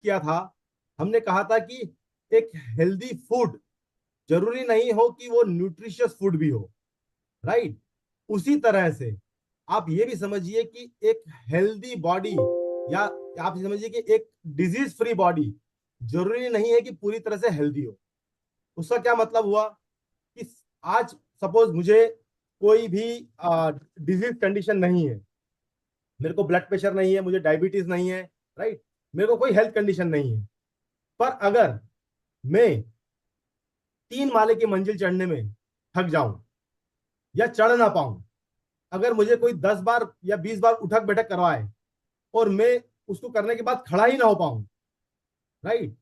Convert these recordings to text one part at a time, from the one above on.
किया था, हमने कहा था कि एक हेल्दी फूड जरूरी नहीं हो कि वो न्यूट्रिशियस फूड भी हो, राइट। उसी तरह से आप ये भी समझिए कि एक हेल्दी बॉडी, या आप समझिए कि एक डिजीज फ्री बॉडी जरूरी नहीं है कि पूरी तरह से हेल्दी हो। उसका क्या मतलब हुआ कि आज सपोज मुझे कोई भी डिजीज कंडीशन नहीं है, मेरे को ब्लड प्रेशर नहीं है, मुझे डायबिटीज नहीं है, राइट, मेरे को कोई हेल्थ कंडीशन नहीं है, पर अगर मैं 3 माले की मंजिल चढ़ने में थक जाऊं या चढ़ ना पाऊं, अगर मुझे कोई 10 बार या 20 बार उठक बैठक करवाए और मैं उसको करने के बाद खड़ा ही ना हो पाऊं, राइट,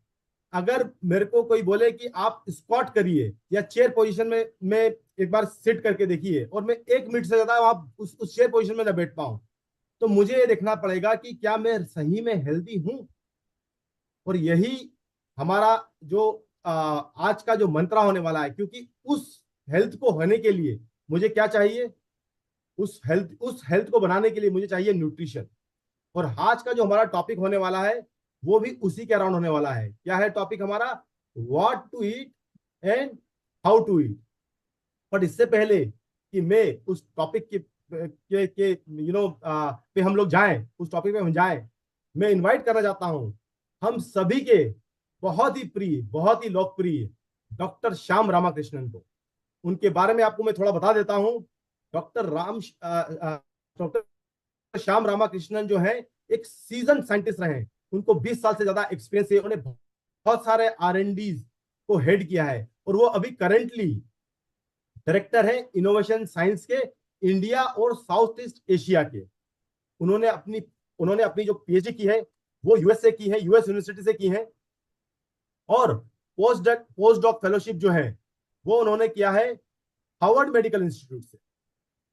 अगर मेरे को कोई बोले कि आप स्क्वाट करिए या चेयर पोजीशन में एक बार सिट करके देखिए और मैं 1 मिनट से ज्यादा वहां उस चेयर पोजीशन में ना बैठ पाऊं, तो मुझे ये देखना पड़ेगा कि क्या मैं सही में हेल्दी हूं। और यही हमारा जो आज का जो मंत्रा होने वाला है, क्योंकि उस हेल्थ को होने के लिए मुझे क्या चाहिए, उस हेल्थ को बनाने के लिए मुझे चाहिए न्यूट्रिशन। और आज का जो हमारा टॉपिक होने वाला है वो भी उसी के अराउंड होने वाला है। क्या है टॉपिक हमारा? What to eat and how to eat. But इससे पहले कि मैं उस टॉपिक के पे हम लोग जाएं, उस टॉपिक पे हम जाएं, मैं इनवाइट करना चाहता हूं हम सभी के बहुत ही प्रिय, बहुत ही लोकप्रिय डॉक्टर श्याम रामाकृष्णन को। उनके बारे में आपको मैं थोड़ा बता देता हूं। डॉक्टर श्याम रामाकृष्णन जो है एक सीजन साइंटिस्ट रहे हैं। उनको 20 साल से ज्यादा एक्सपीरियंस है, उन्हें बहुत सारे R&D को हेड किया है, और वो अभी करेंटली डायरेक्टर है इनोवेशन साइंस के इंडिया और साउथ ईस्ट एशिया के। उन्होंने अपनी उन्होंने अपनी जो PhD की है वो यूएस से की है, यूएस यूनिवर्सिटी से की है। और पोस्ट डॉक फेलोशिप जो है वो उन्होंने किया है हार्वर्ड मेडिकल इंस्टीट्यूट से।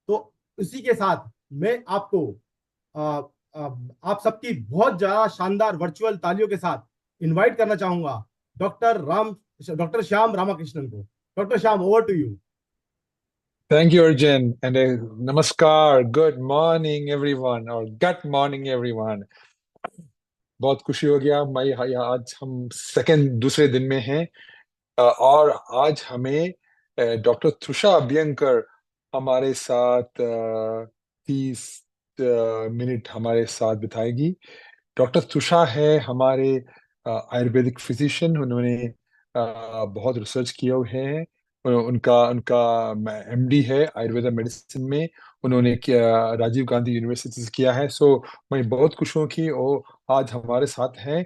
तो इसी के साथ मैं आपको आ, आ, आप सबकी बहुत ज्यादा शानदार वर्चुअल तालियों के साथ इनवाइट करना चाहूंगा डॉक्टर श्याम रामाकृष्णन को। Doctor Shyam, over to you. Thank you, Arjun, and namaskar. Good morning, everyone, or good morning, everyone. बहुत खुशी हो गया मैं आज हम सेकंड दूसरे दिन में हैं। और आज हमें डॉक्टर त्रुषा अभ्यंकर हमारे साथ 30 मिनट हमारे साथ बिताएगी। डॉक्टर त्रुषा है हमारे आयुर्वेदिक फिजिशियन। उन्होंने बहुत रिसर्च किए हुए हैं। उनका उनका MD है आयुर्वेदा मेडिसिन में। उन्होंने राजीव गांधी यूनिवर्सिटी से किया है। सो मैं बहुत खुश हूँ कि वो आज हमारे साथ हैं।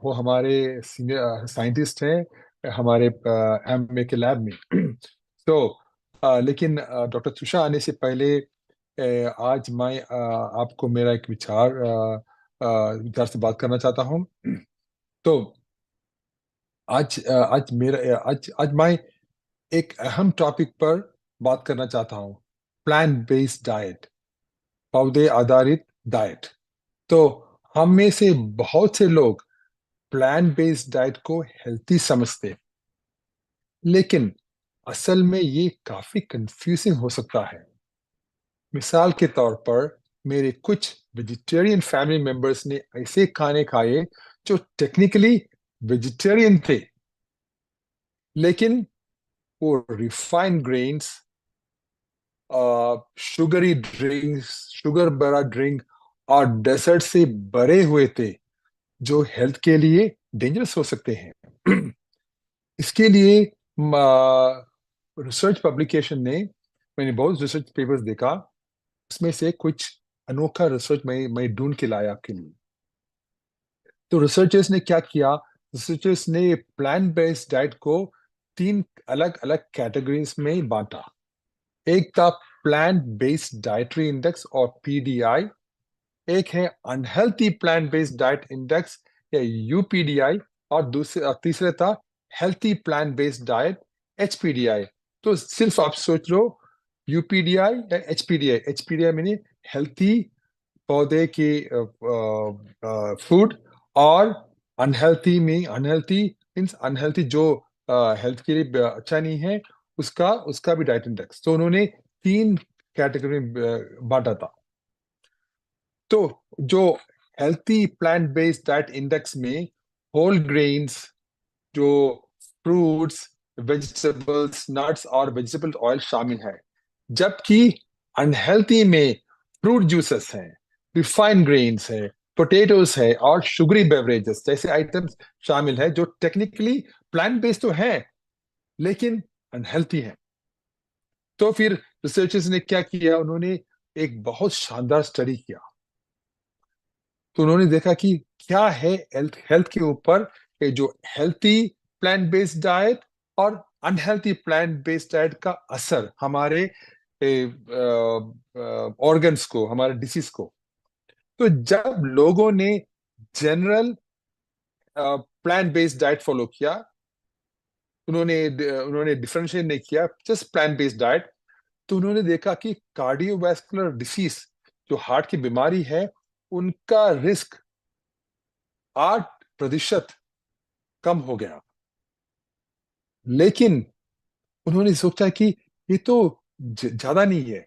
वो हमारे सीनियर साइंटिस्ट हैं हमारे MA के लैब में। तो लेकिन डॉक्टर त्रुषा आने से पहले आज मैं आपको मेरा एक विचार से बात करना चाहता हूँ। तो आज मैं एक अहम टॉपिक पर बात करना चाहता हूँ। प्लांट बेस्ड डाइट, पौधे आधारित डाइट। तो हम में से बहुत से लोग प्लांट बेस्ड डाइट को हेल्थी समझते हैं, लेकिन असल में ये काफी कंफ्यूजिंग हो सकता है। मिसाल के तौर पर मेरे कुछ वेजिटेरियन फैमिली मेंबर्स ने ऐसे खाने खाए जो टेक्निकली वेजिटेरियन थे, लेकिन वो refined grains, sugary drinks, sugar भरा ड्रिंक और डेजर्ट से भरे हुए थे, जो हेल्थ के लिए डेंजरस हो सकते हैं। इसके लिए रिसर्च पब्लिकेशन ने, मैंने बहुत रिसर्च पेपर्स देखा, उसमें से कुछ अनोखा रिसर्च मैं ढूंढ के लाया आपके लिए। तो रिसर्चर्स ने क्या किया? रिसर्चर्स ने प्लांट बेस्ड डाइट को 3 अलग अलग कैटेगरीज में बांटा। एक था प्लांट बेस्ड डाइटरी इंडेक्स और PDI। एक है unhealthy plant based diet index या UPDI। और तीसरा था healthy plant based diet, HPDI। तो सिर्फ आप सोच लो, UPDI या HPDI। HPDI मैंने हेल्थी पौधे की फूड, और अनहेल्थी मीन्स अनहेल्थी जो हेल्थ के लिए अच्छा नहीं है, उसका उसका भी डाइट इंडेक्स। तो उन्होंने 3 कैटेगरी में बांटा था। तो जो healthy plant based diet index में होल ग्रेन्स, जो फ्रूट्स, वेजिटेबल्स, नट्स और वेजिटेबल ऑयल शामिल है, जबकि अनहेल्थी में फ्रूट जूसेस हैं, रिफाइंड ग्रेन्स है, पोटेटोज है और शुगरी बेवरेजेस जैसे आइटम्स शामिल है, जो टेक्निकली प्लांट बेस्ड तो है लेकिन अनहेल्थी है। तो फिर रिसर्चर्स ने क्या किया, उन्होंने एक बहुत शानदार स्टडी किया। तो उन्होंने देखा कि क्या है हेल्थ हेल्थ के ऊपर ये जो हेल्थी प्लांट बेस्ड डाइट और अनहेल्थी प्लांट बेस्ड डाइट का असर हमारे ऑर्गन्स को, हमारे डिसीज को। तो जब लोगों ने general plant based diet follow किया, उन्होंने उन्होंने डिफरेंशिएट नहीं किया, जस्ट प्लांट बेस्ड डाइट, तो उन्होंने देखा कि कार्डियोवैस्कुलर डिसीज, जो हार्ट की बीमारी है, उनका रिस्क 8% कम हो गया। लेकिन उन्होंने सोचा कि ये तो ज्यादा नहीं है।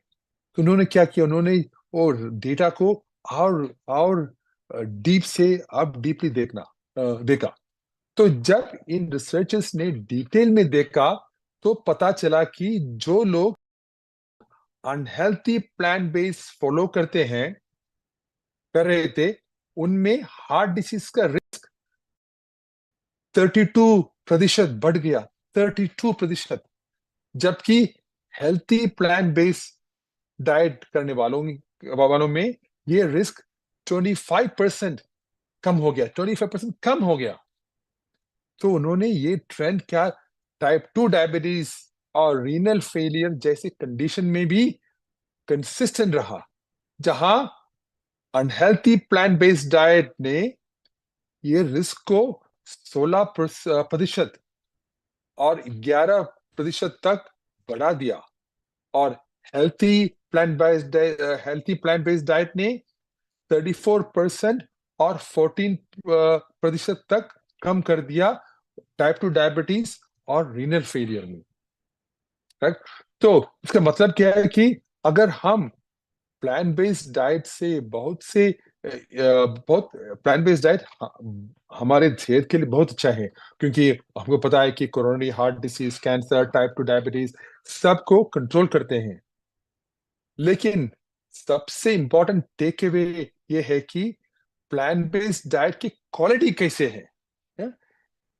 तो उन्होंने क्या किया, उन्होंने और डेटा को और डीप से अब डीपली देखा। तो जब इन रिसर्चर्स ने डिटेल में देखा, तो पता चला कि जो लोग अनहेल्थी प्लांट बेस फॉलो कर रहे थे, उनमें हार्ट डिसीज का रिस्क 32% बढ़ गया। 32%। जबकि हेल्थी प्लांट बेस्ड डाइट करने वालों में ये रिस्क 25% कम हो गया। 25% कम हो गया। तो उन्होंने ये ट्रेंड क्या, टाइप 2 डायबिटीज और रीनल फेलियर जैसे कंडीशन में भी कंसिस्टेंट रहा, जहां अनहेल्थी प्लांट बेस्ड डाइट ने ये रिस्क को 16% और 11% तक बढ़ा दिया, और healthy healthy plant based diet ने 34% और 14% तक कम कर दिया टाइप 2 डायबिटीज और रीनल फेलियर में। राइट। तो इसका मतलब क्या है कि अगर हम प्लांट बेस्ड डाइट से बहुत प्लांट बेस्ड डाइट हमारे सेहत के लिए बहुत अच्छा है, क्योंकि हमको पता है कि coronary heart disease, cancer, type 2 diabetes सबको कंट्रोल करते हैं। लेकिन सबसे इंपॉर्टेंट टेक अवे ये है कि प्लांट बेस्ड डाइट की क्वालिटी कैसे है। है?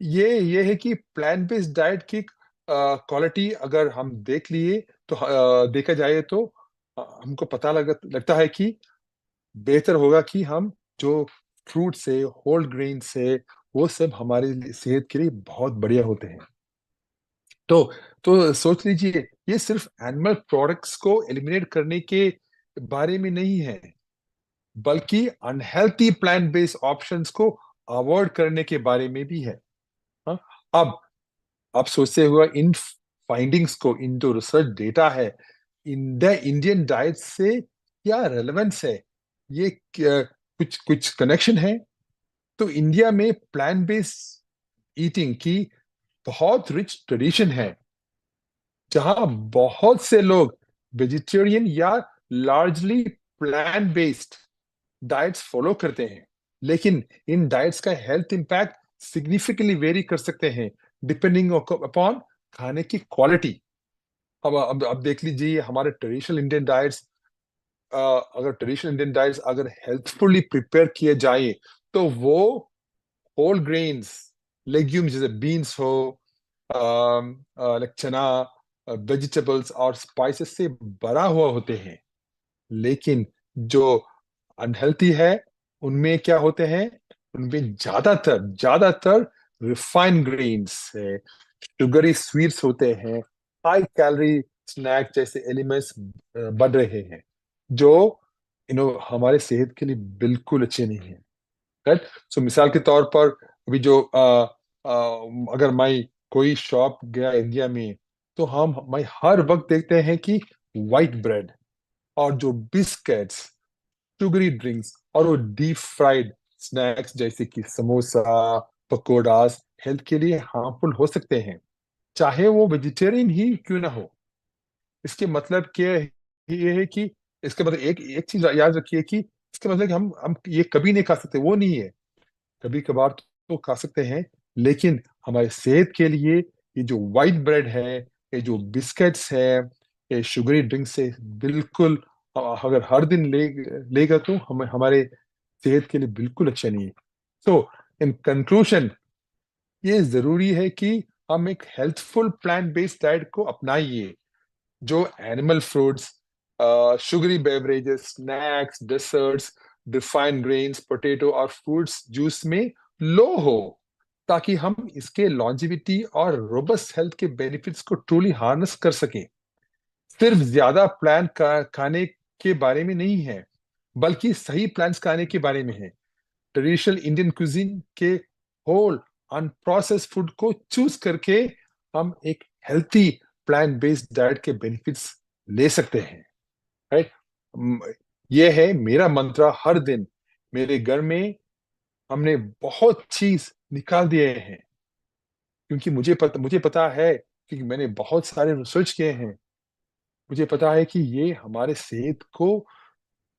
ये है कि प्लांट बेस्ड डाइट की क्वालिटी अगर हम देख लिए, तो देखा जाए तो हमको पता लगता है कि बेहतर होगा कि हम जो फ्रूट से, होल ग्रेन से, वो सब हमारे सेहत के लिए बहुत बढ़िया होते हैं। तो सोच लीजिए, ये सिर्फ एनिमल प्रोडक्ट्स को एलिमिनेट करने के बारे में नहीं है, बल्कि अनहेल्थी प्लांट बेस्ड ऑप्शंस को अवॉइड करने के बारे में भी है। हाँ? अब आप सोचते हुए इन फाइंडिंग्स को, इन जो रिसर्च डेटा है, इन द इंडियन डाइट से क्या रेलेवेंस है, ये कुछ कुछ कनेक्शन है। तो इंडिया में प्लांट बेस्ड ईटिंग की बहुत रिच ट्रेडिशन है, जहां बहुत से लोग वेजिटेरियन या largely plant based diets follow करते हैं। लेकिन इन डाइट्स का हेल्थ इंपैक्ट सिग्निफिकेंटली वेरी कर सकते हैं, डिपेंडिंग अपॉन खाने की क्वालिटी। अब देख लीजिए, हमारे ट्रेडिशनल इंडियन डाइट्स, अगर हेल्थफुली प्रिपेयर किए जाए, तो वो होल ग्रेन्स, लेग्यूम्स जैसे बीन्स हो, लाइक चना, वेजिटेबल्स और स्पाइसेस से भरा हुआ होते हैं। लेकिन जो अनहेल्थी है, उनमें क्या होते हैं, उनमें ज्यादातर ज्यादातर रिफाइंड ग्रेन्स है, शुगरी स्वीट्स होते हैं, हाई कैलोरी स्नैक जैसे एलिमेंट्स बढ़ रहे हैं, जो हमारे सेहत के लिए बिल्कुल अच्छे नहीं है। राइट। सो मिसाल के तौर पर, अभी जो अगर मैं कोई शॉप गया इंडिया में, तो मैं हर वक्त देखते हैं कि वाइट ब्रेड और जो बिस्किट्स, शुगरी ड्रिंक्स और वो डीप फ्राइड स्नैक्स जैसे कि समोसा, पकोड़ास हेल्थ के लिए हार्मफुल हो सकते हैं, चाहे वो वेजिटेरियन ही क्यों ना हो। इसके मतलब क्या है, ये है कि इसके मतलब एक एक चीज याद रखिए कि इसका मतलब कि हम ये कभी नहीं खा सकते, वो नहीं है। कभी कभार तो खा सकते हैं, लेकिन हमारे सेहत के लिए ये जो वाइट ब्रेड है, ये जो बिस्किट्स है, ये शुगरी ड्रिंक से बिल्कुल, अगर हर दिन लेगा तो हमारे सेहत के लिए बिल्कुल अच्छा नहीं है। सो इन कंक्लूजन, ये जरूरी है कि हम एक हेल्थफुल प्लांट बेस्ड डाइट को अपनाइए, जो animal fruits, sugary beverages, snacks, desserts, refined grains, potato और फ्रूट्स जूस में लो हो, ताकि हम इसके लॉन्जिविटी और रोबस्ट हेल्थ के बेनिफिट्स को ट्रूली हार्नेस कर सकें। सिर्फ ज्यादा खाने के बारे में नहीं है, बल्कि सही प्लान्स खाने के बारे में है। ट्रेडिशनल इंडियन क्विजीन के होल अनप्रोसेस्ड फूड को चूज करके हम एक हेल्थी प्लांट बेस्ड डाइट के बेनिफिट्स ले सकते हैं, राइट। ये है मेरा मंत्र हर दिन। मेरे घर में हमने बहुत चीज निकाल दिए हैं, क्योंकि मुझे पता है, क्योंकि मैंने बहुत सारे रिसर्च किए हैं। मुझे पता है कि ये हमारे सेहत को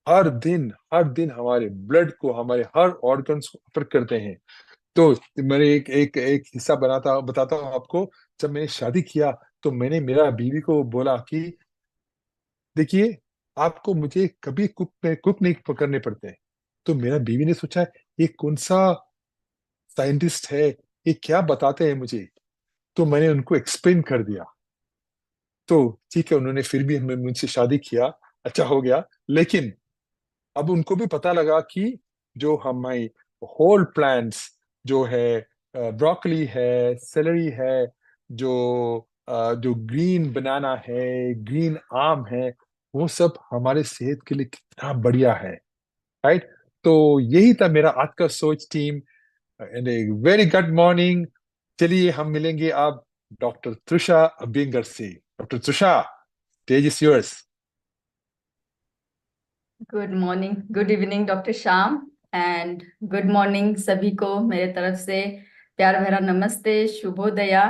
हर दिन हमारे ब्लड को, हमारे हर ऑर्गन्स को अफेक्ट करते हैं। तो मैंने एक एक एक हिस्सा बताता हूँ आपको। जब मैंने शादी किया, तो मैंने मेरा बीवी को बोला कि देखिए, आपको मुझे कभी कुक नहीं करने पड़ते। तो मेरा बीवी ने सोचा, ये कौन सा साइंटिस्ट है, ये क्या बताते हैं मुझे। तो मैंने उनको एक्सप्लेन कर दिया। तो ठीक है, उन्होंने फिर भी हमें मुझसे शादी किया, अच्छा हो गया। लेकिन अब उनको भी पता लगा कि जो हमारी होल प्लांट्स जो है, ब्रोकली है, सेलरी है, जो ग्रीन बनाना है, ग्रीन आम है, वो सब हमारे सेहत के लिए कितना बढ़िया है, राइट। तो यही था मेरा आज का सोच team. And a very good morning. चलिए हम मिलेंगे अब डॉक्टर त्रिशा अभ्यंकर से। Doctor Trisha, stage is yours. Good morning, good evening doctor Shyam, and good morning सभी को मेरे तरफ से प्यार भरा नमस्ते, शुभोदया।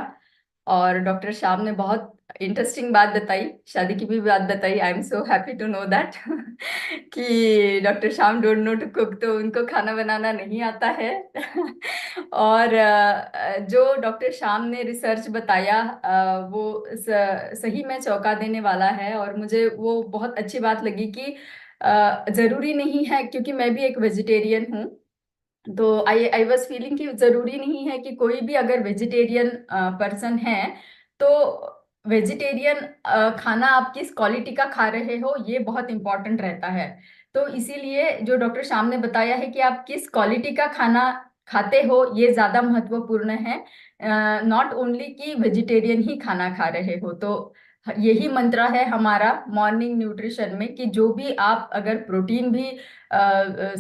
और डॉक्टर श्याम ने बहुत इंटरेस्टिंग बात बताई, शादी की भी बात बताई। I am so happy to know that कि doctor Shyam don't know to cook, तो उनको खाना बनाना नहीं आता है और जो डॉक्टर श्याम ने रिसर्च बताया वो सही में चौंका देने वाला है। और मुझे वो बहुत अच्छी बात लगी कि जरूरी नहीं है, क्योंकि मैं भी एक वेजिटेरियन हूँ, तो आई वॉज फीलिंग कि जरूरी नहीं है कि कोई भी अगर वेजिटेरियन पर्सन है तो वेजिटेरियन खाना आप किस क्वालिटी का खा रहे हो ये बहुत इंपॉर्टेंट रहता है। तो इसीलिए जो डॉक्टर श्याम ने बताया है कि आप किस क्वालिटी का खाना खाते हो ये ज्यादा महत्वपूर्ण है, नॉट ओनली कि वेजिटेरियन ही खाना खा रहे हो। तो यही मंत्र है हमारा मॉर्निंग न्यूट्रिशन में कि जो भी आप अगर प्रोटीन भी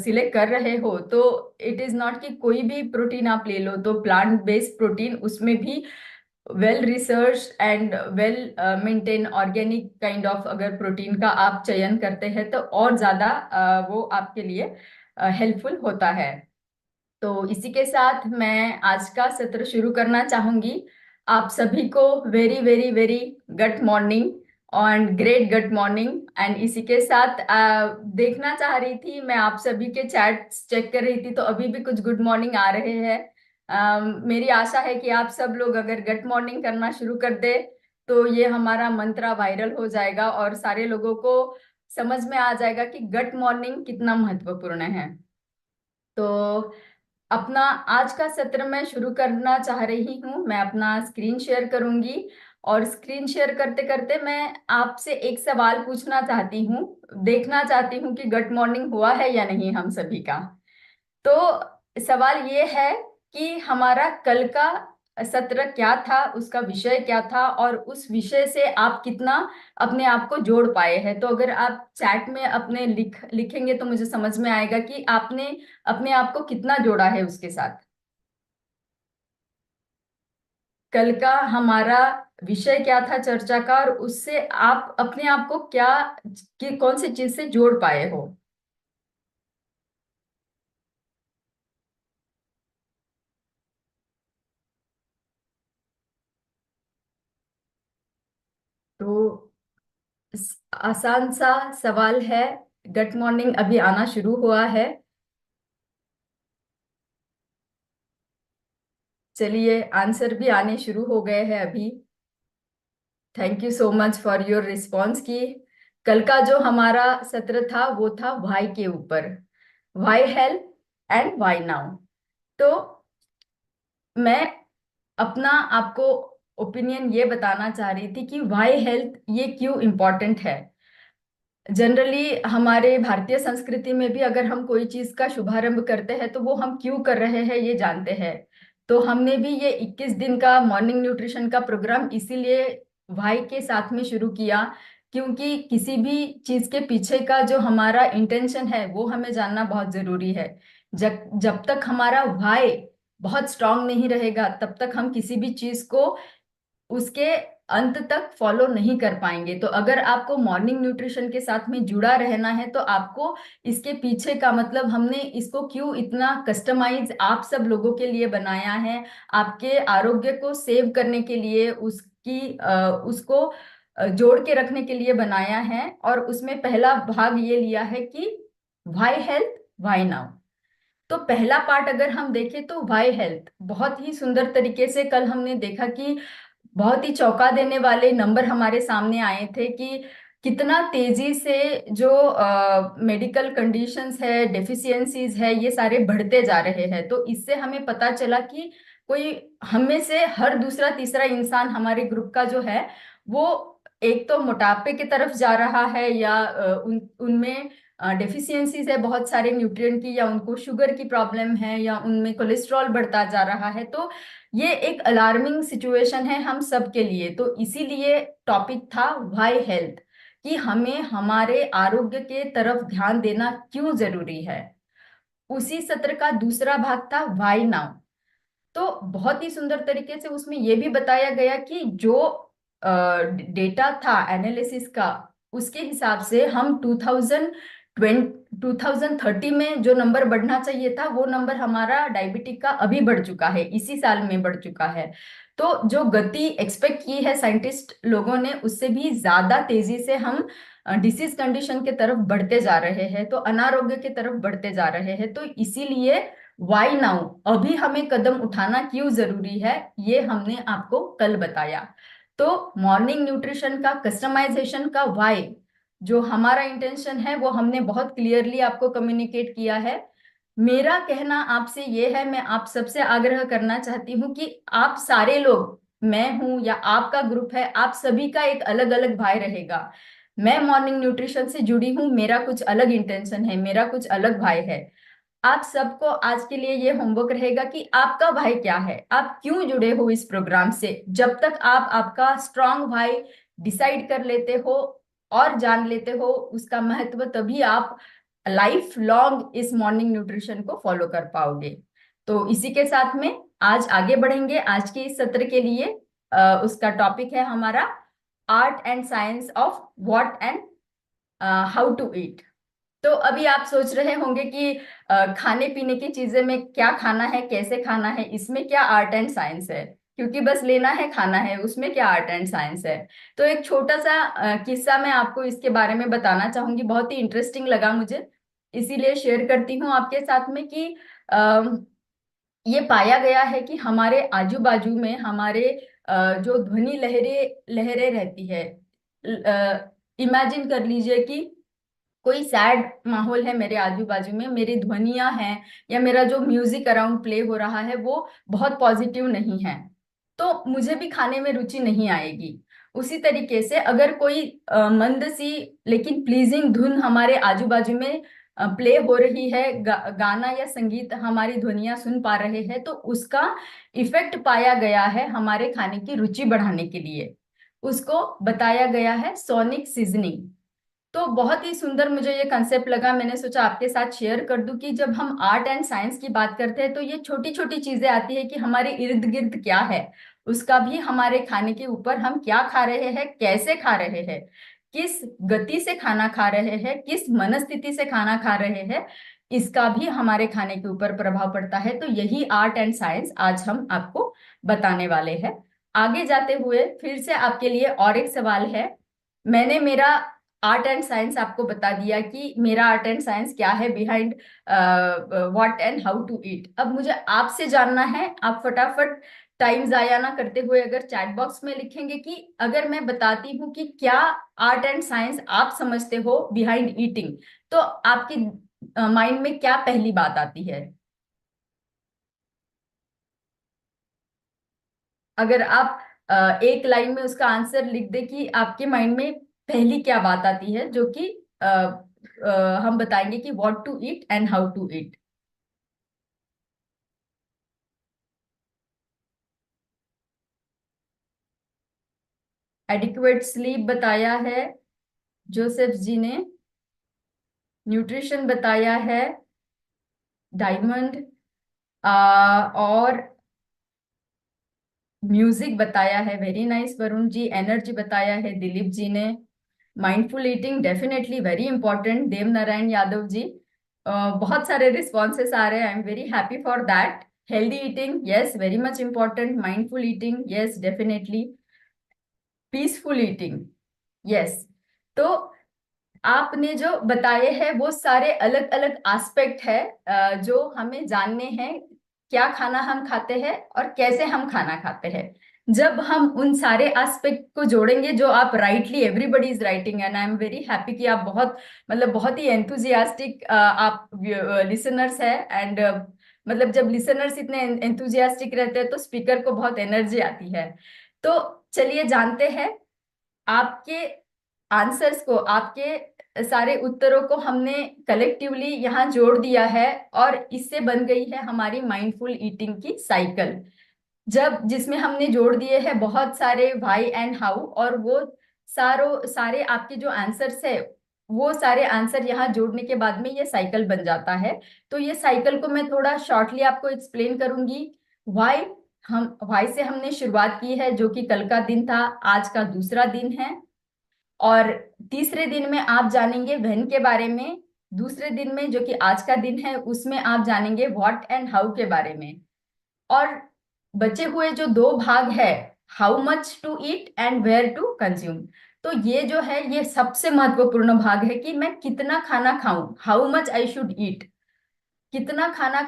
सिलेक्ट कर रहे हो तो इट इज नॉट कि कोई भी प्रोटीन आप ले लो, तो प्लांट बेस्ड प्रोटीन उसमें भी well research and well maintain organic kind of अगर प्रोटीन का आप चयन करते हैं तो और ज्यादा वो आपके लिए हेल्पफुल होता है। तो इसी के साथ मैं आज का सत्र शुरू करना चाहूंगी। आप सभी को very very very good morning and great good morning. And इसी के साथ देखना चाह रही थी, मैं आप सभी के चैट चेक कर रही थी तो अभी भी कुछ गुड मॉर्निंग आ रहे हैं। मेरी आशा है कि आप सब लोग अगर गुड मॉर्निंग करना शुरू कर दे तो ये हमारा मंत्र वायरल हो जाएगा और सारे लोगों को समझ में आ जाएगा कि गुड मॉर्निंग कितना महत्वपूर्ण है। तो अपना आज का सत्र मैं शुरू करना चाह रही हूँ। मैं अपना स्क्रीन शेयर करूंगी और स्क्रीन शेयर करते करते मैं आपसे एक सवाल पूछना चाहती हूँ, देखना चाहती हूँ कि गुड मॉर्निंग हुआ है या नहीं हम सभी का। तो सवाल ये है कि हमारा कल का सत्र क्या था, उसका विषय क्या था और उस विषय से आप कितना अपने आप को जोड़ पाए हैं। तो अगर आप चैट में अपने लिखेंगे तो मुझे समझ में आएगा कि आपने अपने आप को कितना जोड़ा है उसके साथ। कल का हमारा विषय क्या था चर्चा का और उससे आप अपने आप को क्या कौन सी चीज से जोड़ पाए हो। तो आसान सा सवाल है, गुड मॉर्निंग अभी आना शुरू हुआ है। चलिए, आंसर भी आने शुरू हो गए हैं अभी। Thank you so much for your response की। कल का जो हमारा सत्र था वो था व्हाई के ऊपर, why health and why now. तो मैं अपना आपको ओपिनियन ये बताना चाह रही थी कि व्हाई हेल्थ ये क्यों इम्पोर्टेंट है। जनरली हमारे भारतीय संस्कृति में भी अगर हम कोई चीज का शुभारंभ करते हैं तो वो हम क्यों कर रहे हैं ये जानते हैं। तो हमने भी ये 21 दिन का मॉर्निंग न्यूट्रिशन का प्रोग्राम इसीलिए भाई के साथ में शुरू किया, क्योंकि किसी भी चीज के पीछे का जो हमारा इंटेंशन है वो हमें जानना बहुत जरूरी है। जब जब तक हमारा व्हाई बहुत स्ट्रांग नहीं रहेगा तब तक हम किसी भी चीज को उसके अंत तक फॉलो नहीं कर पाएंगे। तो अगर आपको मॉर्निंग न्यूट्रिशन के साथ में जुड़ा रहना है तो आपको इसके पीछे का मतलब हमने इसको क्यों इतना कस्टमाइज आप सब लोगों के लिए बनाया है, आपके आरोग्य को सेव करने के लिए, उसको जोड़ के रखने के लिए बनाया है। और उसमें पहला भाग ये लिया है कि व्हाई हेल्थ व्हाई नाउ। तो पहला पार्ट अगर हम देखें तो व्हाई हेल्थ बहुत ही सुंदर तरीके से कल हमने देखा कि बहुत ही चौंका देने वाले नंबर हमारे सामने आए थे कि कितना तेजी से जो मेडिकल कंडीशंस है, डेफिशिएंसीज है, ये सारे बढ़ते जा रहे हैं। तो इससे हमें पता चला कि कोई हम में से हर दूसरा तीसरा इंसान हमारे ग्रुप का जो है वो एक तो मोटापे की तरफ जा रहा है, या उनमें डेफिशिएंसीज है बहुत सारे न्यूट्रिएंट की, या उनको शुगर की प्रॉब्लम है, या उनमें कोलेस्ट्रॉल बढ़ता जा रहा है। तो ये एक अलार्मिंग सिचुएशन है हम सब के लिए। तो इसीलिए टॉपिक था व्हाई हेल्थ, कि हमें हमारे आरोग्य के तरफ ध्यान देना क्यों जरूरी है। उसी सत्र का दूसरा भाग था व्हाई नाउ। तो बहुत ही सुंदर तरीके से उसमें यह भी बताया गया कि जो डेटा था एनालिसिस का, उसके हिसाब से हम 2030 में जो नंबर बढ़ना चाहिए था वो नंबर हमारा डायबिटिक का अभी बढ़ चुका है, इसी साल में बढ़ चुका है। तो जो गति एक्सपेक्ट की है साइंटिस्ट लोगों ने उससे भी ज्यादा तेजी से हम डिसीज कंडीशन के तरफ बढ़ते जा रहे हैं, तो अनारोग्य की तरफ बढ़ते जा रहे हैं। तो इसीलिए वाई नाउ, अभी हमें कदम उठाना क्यों जरूरी है, ये हमने आपको कल बताया। तो मॉर्निंग न्यूट्रिशन का कस्टमाइजेशन का वाई, जो हमारा इंटेंशन है वो हमने बहुत क्लियरली आपको कम्युनिकेट किया है। मेरा कहना आपसे ये है, मैं आप सबसे आग्रह करना चाहती हूँ कि आप सारे लोग, मैं हूं या आपका ग्रुप है, आप सभी का एक अलग अलग भाई रहेगा। मैं मॉर्निंग न्यूट्रिशन से जुड़ी हूँ, मेरा कुछ अलग इंटेंशन है, मेरा कुछ अलग भाई है। आप सबको आज के लिए ये होमवर्क रहेगा कि आपका भाई क्या है, आप क्यों जुड़े हो इस प्रोग्राम से। जब तक आप आपका स्ट्रांग भाई डिसाइड कर लेते हो और जान लेते हो उसका महत्व, तभी आप लाइफ लॉन्ग इस मॉर्निंग न्यूट्रिशन को फॉलो कर पाओगे। तो इसी के साथ में आज आगे बढ़ेंगे। आज के इस सत्र के लिए उसका टॉपिक है हमारा art and science of what and how to eat. तो अभी आप सोच रहे होंगे कि खाने पीने की चीजें में क्या खाना है, कैसे खाना है, इसमें क्या आर्ट एंड साइंस है, क्योंकि बस लेना है खाना है, उसमें क्या आर्ट एंड साइंस है। तो एक छोटा सा किस्सा मैं आपको इसके बारे में बताना चाहूंगी, बहुत ही इंटरेस्टिंग लगा मुझे, इसीलिए शेयर करती हूँ आपके साथ में कि ये पाया गया है कि हमारे आजू बाजू में हमारे जो ध्वनि लहरें लहरें रहती है। इमेजिन कर लीजिए कि कोई सैड माहौल है मेरे आजू बाजू में, मेरी ध्वनियां हैं या मेरा जो म्यूजिक अराउंड प्ले हो रहा है वो बहुत पॉजिटिव नहीं है, तो मुझे भी खाने में रुचि नहीं आएगी। उसी तरीके से अगर कोई मंद सी लेकिन प्लीजिंग धुन हमारे आजू बाजू में प्ले हो रही है, गाना या संगीत हमारी ध्वनियां सुन पा रहे हैं, तो उसका इफेक्ट पाया गया है हमारे खाने की रुचि बढ़ाने के लिए। उसको बताया गया है सोनिक सीजनिंग। तो बहुत ही सुंदर मुझे ये कंसेप्ट लगा, मैंने सोचा आपके साथ शेयर कर दूं कि जब हम आर्ट एंड साइंस की बात करते हैं तो ये छोटी छोटी चीजें आती है कि हमारे इर्द गिर्द क्या है, उसका भी हमारे खाने के ऊपर हम क्या खा रहे हैं, कैसे खा रहे हैं, किस गति से खाना खा रहे हैं, किस मनस्थिति से खाना खा रहे हैं, इसका भी हमारे खाने के ऊपर प्रभाव पड़ता है। तो यही आर्ट एंड साइंस आज हम आपको बताने वाले हैं। आगे जाते हुए फिर से आपके लिए और एक सवाल है। मैंने मेरा आर्ट एंड साइंस आपको बता दिया कि मेरा आर्ट एंड साइंस क्या है, behind what and how to eat. अब मुझे आपसे जानना है, आप फटाफट टाइम जाया ना करते हुए अगर चैट बॉक्स में लिखेंगे कि अगर मैं बताती हूँ कि क्या आर्ट एंड साइंस आप समझते हो बिहाइंड ईटिंग, तो आपके माइंड में क्या पहली बात आती है? अगर आप एक लाइन में उसका आंसर लिख दे कि आपके माइंड में पहली क्या बात आती है, जो कि हम बताएंगे कि what to eat and how to eat. Adequate sleep बताया है जोसेफ जी ने, न्यूट्रिशन बताया है डायमंड, और म्यूजिक बताया है, very nice Varun ji. Energy बताया है दिलीप जी ने। Mindful eating definitely very important, Dev Narayan Yadav ji. बहुत सारे रिस्पॉन्सेस आ रहे हैं, I am very happy for that. Healthy eating, yes very much important. Mindful eating, yes definitely. Peaceful eating, yes. तो आपने जो बताए हैं वो सारे अलग अलग एस्पेक्ट है जो हमें जानने हैं, क्या खाना हम खाते हैं और कैसे हम खाना खाते हैं। जब हम उन सारे एस्पेक्ट को जोड़ेंगे जो आप rightly, everybody is writing, and I am very happy कि आप बहुत, मतलब बहुत ही एंथुजियास्टिक आप लिसनर्स है। एंड मतलब जब लिसनर्स इतने एंथुजियास्टिक रहते हैं तो स्पीकर को बहुत एनर्जी आती है। तो चलिए जानते हैं आपके आंसर्स को, आपके सारे उत्तरों को हमने कलेक्टिवली यहाँ जोड़ दिया है और इससे बन गई है हमारी माइंडफुल ईटिंग की साइकिल। जब जिसमें हमने जोड़ दिए हैं बहुत सारे व्हाई एंड हाउ, और वो सारे आपके जो आंसर्स है वो सारे आंसर यहाँ जोड़ने के बाद में ये साइकिल बन जाता है। तो ये साइकिल को मैं थोड़ा शॉर्टली आपको एक्सप्लेन करूंगी। व्हाई, हम व्हाई से हमने शुरुआत की है, जो कि कल का दिन था, आज का दूसरा दिन है। और तीसरे दिन में आप जानेंगे व्हेन के बारे में। दूसरे दिन में जो कि आज का दिन है उसमें आप जानेंगे व्हाट एंड हाउ के बारे में। और बचे हुए जो दो भाग है, how much to eat and where to consume, तो ये जो है ये सबसे महत्वपूर्ण भाग है कि मैं कितना खाना खाऊं, how much I should eat. कितना खाना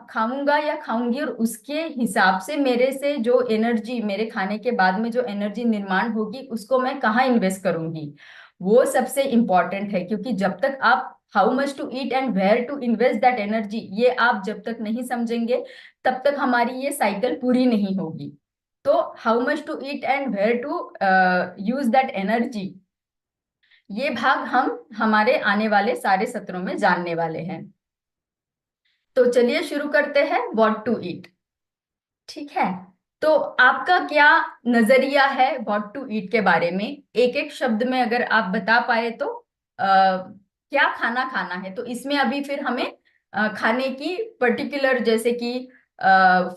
खाऊंगा या खाऊंगी, और उसके हिसाब से मेरे से जो एनर्जी, मेरे खाने के बाद में जो एनर्जी निर्माण होगी उसको मैं कहाँ इन्वेस्ट करूंगी, वो सबसे इंपॉर्टेंट है। क्योंकि जब तक आप how much to eat and where to invest that energy, ये आप जब तक नहीं समझेंगे तब तक हमारी ये साइकिल पूरी नहीं होगी। तो how much to eat and where to use that energy, ये भाग हम हमारे आने वाले सारे सत्रों में जानने वाले हैं। तो चलिए शुरू करते हैं व्हाट टू ईट। ठीक है, तो आपका क्या नजरिया है व्हाट टू ईट के बारे में? एक एक शब्द में अगर आप बता पाए तो क्या खाना खाना है, तो इसमें अभी फिर हमें खाने की पर्टिकुलर, जैसे कि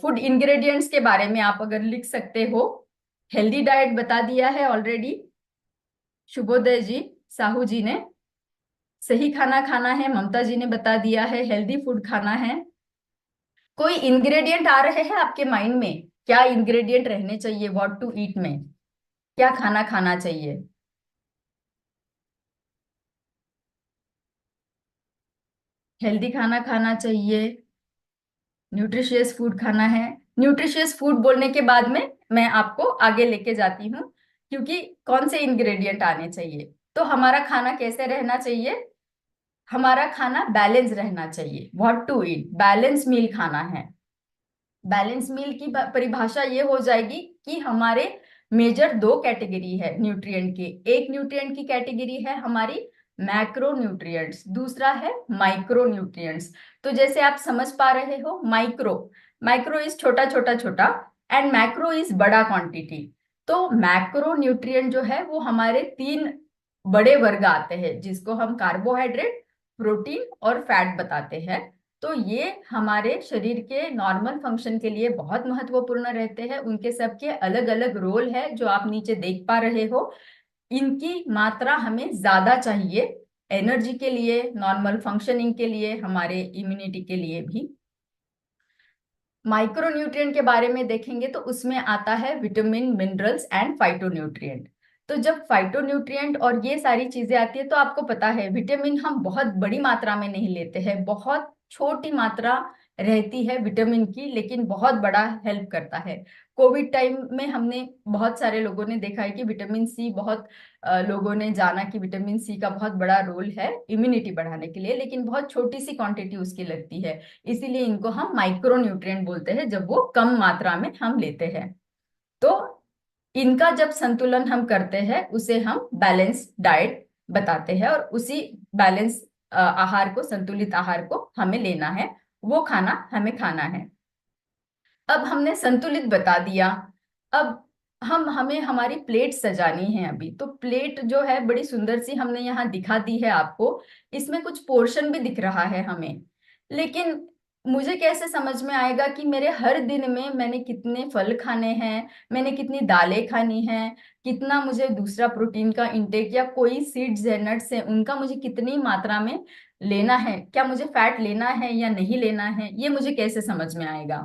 फूड इंग्रेडिएंट्स के बारे में आप अगर लिख सकते हो। हेल्दी डाइट बता दिया है ऑलरेडी शुभोदय जी, साहू जी ने। सही खाना खाना है, ममता जी ने बता दिया है, हेल्दी फूड खाना है। कोई इंग्रेडिएंट आ रहे हैं आपके माइंड में, क्या इंग्रेडिएंट रहने चाहिए व्हाट टू ईट में, क्या खाना खाना चाहिए? हेल्दी खाना खाना चाहिए, न्यूट्रिशियस फूड खाना है। न्यूट्रिशियस फूड बोलने के बाद में मैं आपको आगे लेके जाती हूँ, क्योंकि कौन से इंग्रेडिएंट आने चाहिए। तो हमारा खाना कैसे रहना चाहिए? हमारा खाना बैलेंस रहना चाहिए, what to eat balance meal खाना है। बैलेंस मील की परिभाषा ये हो जाएगी कि हमारे मेजर दो कैटेगरी है न्यूट्रिएंट के। एक न्यूट्रिएंट की कैटेगरी है हमारी मैक्रो न्यूट्रिएंट्स, दूसरा है माइक्रो न्यूट्रिएंट्स। तो जैसे आप समझ पा रहे हो, माइक्रो, माइक्रो इज छोटा छोटा छोटा, एंड मैक्रो इज बड़ा क्वांटिटी। तो मैक्रो न्यूट्रिएंट जो है वो हमारे तीन बड़े वर्ग आते हैं, जिसको हम कार्बोहाइड्रेट, प्रोटीन और फैट बताते हैं। तो ये हमारे शरीर के नॉर्मल फंक्शन के लिए बहुत महत्वपूर्ण रहते हैं। उनके सबके अलग अलग रोल है जो आप नीचे देख पा रहे हो। इनकी मात्रा हमें ज्यादा चाहिए एनर्जी के लिए, नॉर्मल फंक्शनिंग के लिए, हमारे इम्यूनिटी के लिए भी। माइक्रोन्यूट्रिएंट के बारे में देखेंगे तो उसमें आता है विटामिन, मिनरल्स एंड फाइटोन्यूट्रिएंट। तो जब फाइटोन्यूट्रिएंट और ये सारी चीजें आती है, तो आपको पता है विटामिन हम बहुत बड़ी मात्रा में नहीं लेते हैं, बहुत छोटी मात्रा रहती है विटामिन की, लेकिन बहुत बड़ा हेल्प करता है। कोविड टाइम में हमने बहुत सारे लोगों ने देखा है कि विटामिन सी बहुत लोगों ने जाना कि विटामिन सी का बहुत बड़ा रोल है इम्यूनिटी बढ़ाने के लिए, लेकिन बहुत छोटी सी क्वांटिटी उसकी लगती है। इसीलिए इनको हम माइक्रो न्यूट्रिएंट बोलते हैं, जब वो कम मात्रा में हम लेते हैं। तो इनका जब संतुलन हम करते हैं, उसे हम बैलेंस डाइट बताते हैं, और उसी बैलेंस आहार को, संतुलित आहार को हमें लेना है, वो खाना हमें खाना है। अब हमने संतुलित बता दिया। अब हमें हमारी प्लेट सजानी है। अभी तो प्लेट जो है बड़ी सुंदर सी हमने यहाँ दिखा दी है आपको, इसमें कुछ पोर्शन भी दिख रहा है हमें, लेकिन मुझे कैसे समझ में आएगा कि मेरे हर दिन में मैंने कितने फल खाने हैं, मैंने कितनी दालें खानी हैं, कितना मुझे दूसरा प्रोटीन का इंटेक, या कोई सीड्स है, नट्स है, उनका मुझे कितनी मात्रा में लेना है, क्या मुझे फैट लेना है या नहीं लेना है, ये मुझे कैसे समझ में आएगा?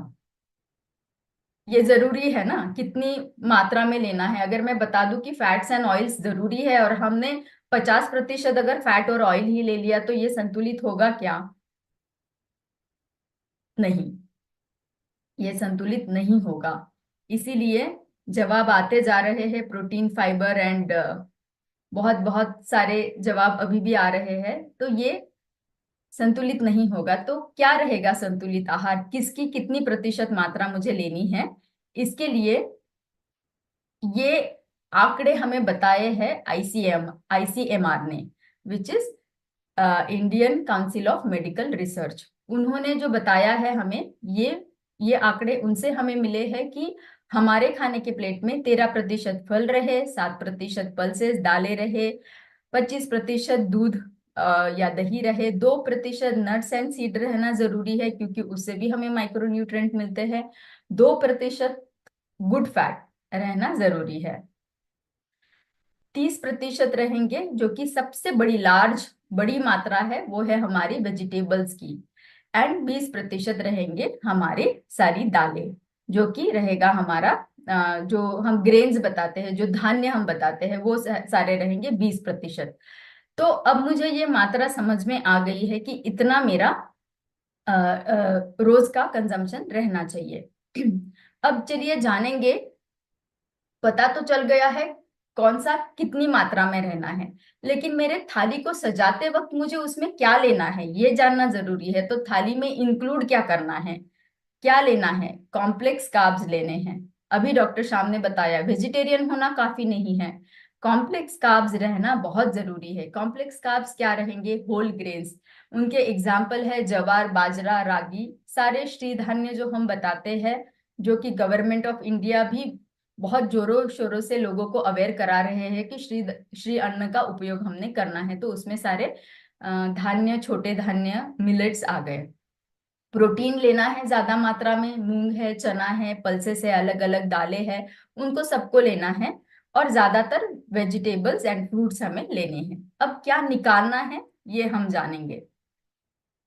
ये जरूरी है ना, कितनी मात्रा में लेना है। अगर मैं बता दूं कि फैट्स एंड ऑयल्स जरूरी है, और हमने 50% अगर फैट और ऑयल ही ले लिया, तो ये संतुलित होगा क्या? नहीं, ये संतुलित नहीं होगा। इसीलिए जवाब आते जा रहे हैं, प्रोटीन, फाइबर एंड बहुत बहुत सारे जवाब अभी भी आ रहे हैं, तो ये संतुलित नहीं होगा। तो क्या रहेगा संतुलित आहार, किसकी कितनी प्रतिशत मात्रा मुझे लेनी है? इसके लिए ये आंकड़े हमें बताए हैं आईसीएमआर ने, which is Indian council of medical research. उन्होंने जो बताया है हमें, ये आंकड़े उनसे हमें मिले हैं कि हमारे खाने के प्लेट में 13% फल रहे, 7% पल्सेस दालें रहे, 25% दूध या दही रहे, 2% नट्स एंड सीड रहना जरूरी है, क्योंकि उससे भी हमें माइक्रोन्यूट्रिएंट मिलते हैं, 2% गुड फैट रहना जरूरी है, 30% रहेंगे, जो कि सबसे बड़ी मात्रा है, वो है हमारी वेजिटेबल्स की, एंड 20% रहेंगे हमारे सारी दालें, जो कि रहेगा हमारा जो हम ग्रेन्स बताते हैं, जो धान्य हम बताते हैं, वो सारे रहेंगे 20%। तो अब मुझे ये मात्रा समझ में आ गई है कि इतना मेरा रोज का कंजम्पशन रहना चाहिए। अब चलिए जानेंगे, पता तो चल गया है कौन सा कितनी मात्रा में रहना है, लेकिन मेरे थाली को सजाते वक्त मुझे उसमें क्या लेना है ये जानना जरूरी है। तो थाली में इंक्लूड क्या करना है, क्या लेना है? कॉम्प्लेक्स कार्ब्स लेने हैं। अभी डॉक्टर श्याम ने बताया वेजिटेरियन होना काफी नहीं है, कॉम्प्लेक्स कार्ब्स रहना बहुत जरूरी है। कॉम्प्लेक्स कार्ब्स क्या रहेंगे? होल ग्रेन्स, उनके एग्जाम्पल है जवार, बाजरा, रागी, सारे श्री धान्य जो हम बताते हैं, जो कि गवर्नमेंट ऑफ इंडिया भी बहुत जोरों शोरों से लोगों को अवेयर करा रहे हैं कि श्री अन्न का उपयोग हमने करना है। तो उसमें सारे धान्य, छोटे धान्य, मिलेट्स आ गए। प्रोटीन लेना है ज्यादा मात्रा में, मूंग है, चना है, पल्सेस है, अलग अलग दालें हैं, उनको सबको लेना है, और ज्यादातर वेजिटेबल्स एंड फ्रूट्स हमें लेने हैं। अब क्या निकालना है ये हम जानेंगे।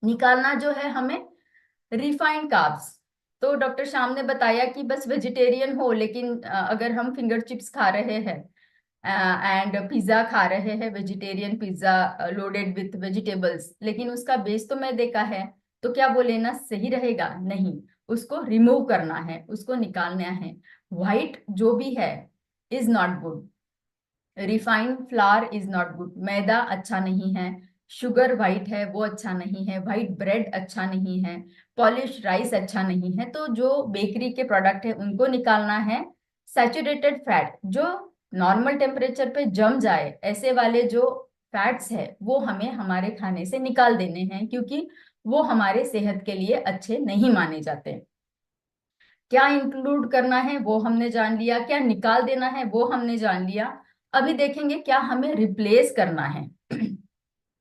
निकालना जो है हमें रिफाइंड कार्ब्स। तो डॉक्टर श्याम ने बताया कि बस वेजिटेरियन हो, लेकिन अगर हम फिंगर चिप्स खा रहे हैं एंड पिज्जा खा रहे हैं, vegetarian pizza loaded with vegetables, लेकिन उसका बेस तो मैदे का है, तो क्या वो लेना सही रहेगा? नहीं, उसको रिमूव करना है, उसको निकालना है। व्हाइट जो भी है is not good, refined flour is not good, मैदा अच्छा नहीं है, शुगर व्हाइट है वो अच्छा नहीं है, व्हाइट ब्रेड अच्छा नहीं है, पॉलिश राइस अच्छा नहीं है। तो जो बेकरी के प्रोडक्ट है उनको निकालना है। सैचुरेटेड फैट जो नॉर्मल टेम्परेचर पे जम जाए, ऐसे वाले जो फैट्स है वो हमें हमारे खाने से निकाल देने हैं, क्योंकि वो हमारे सेहत के लिए अच्छे नहीं माने जाते। क्या इंक्लूड करना है वो हमने जान लिया, क्या निकाल देना है वो हमने जान लिया। अभी देखेंगे क्या हमें रिप्लेस करना है।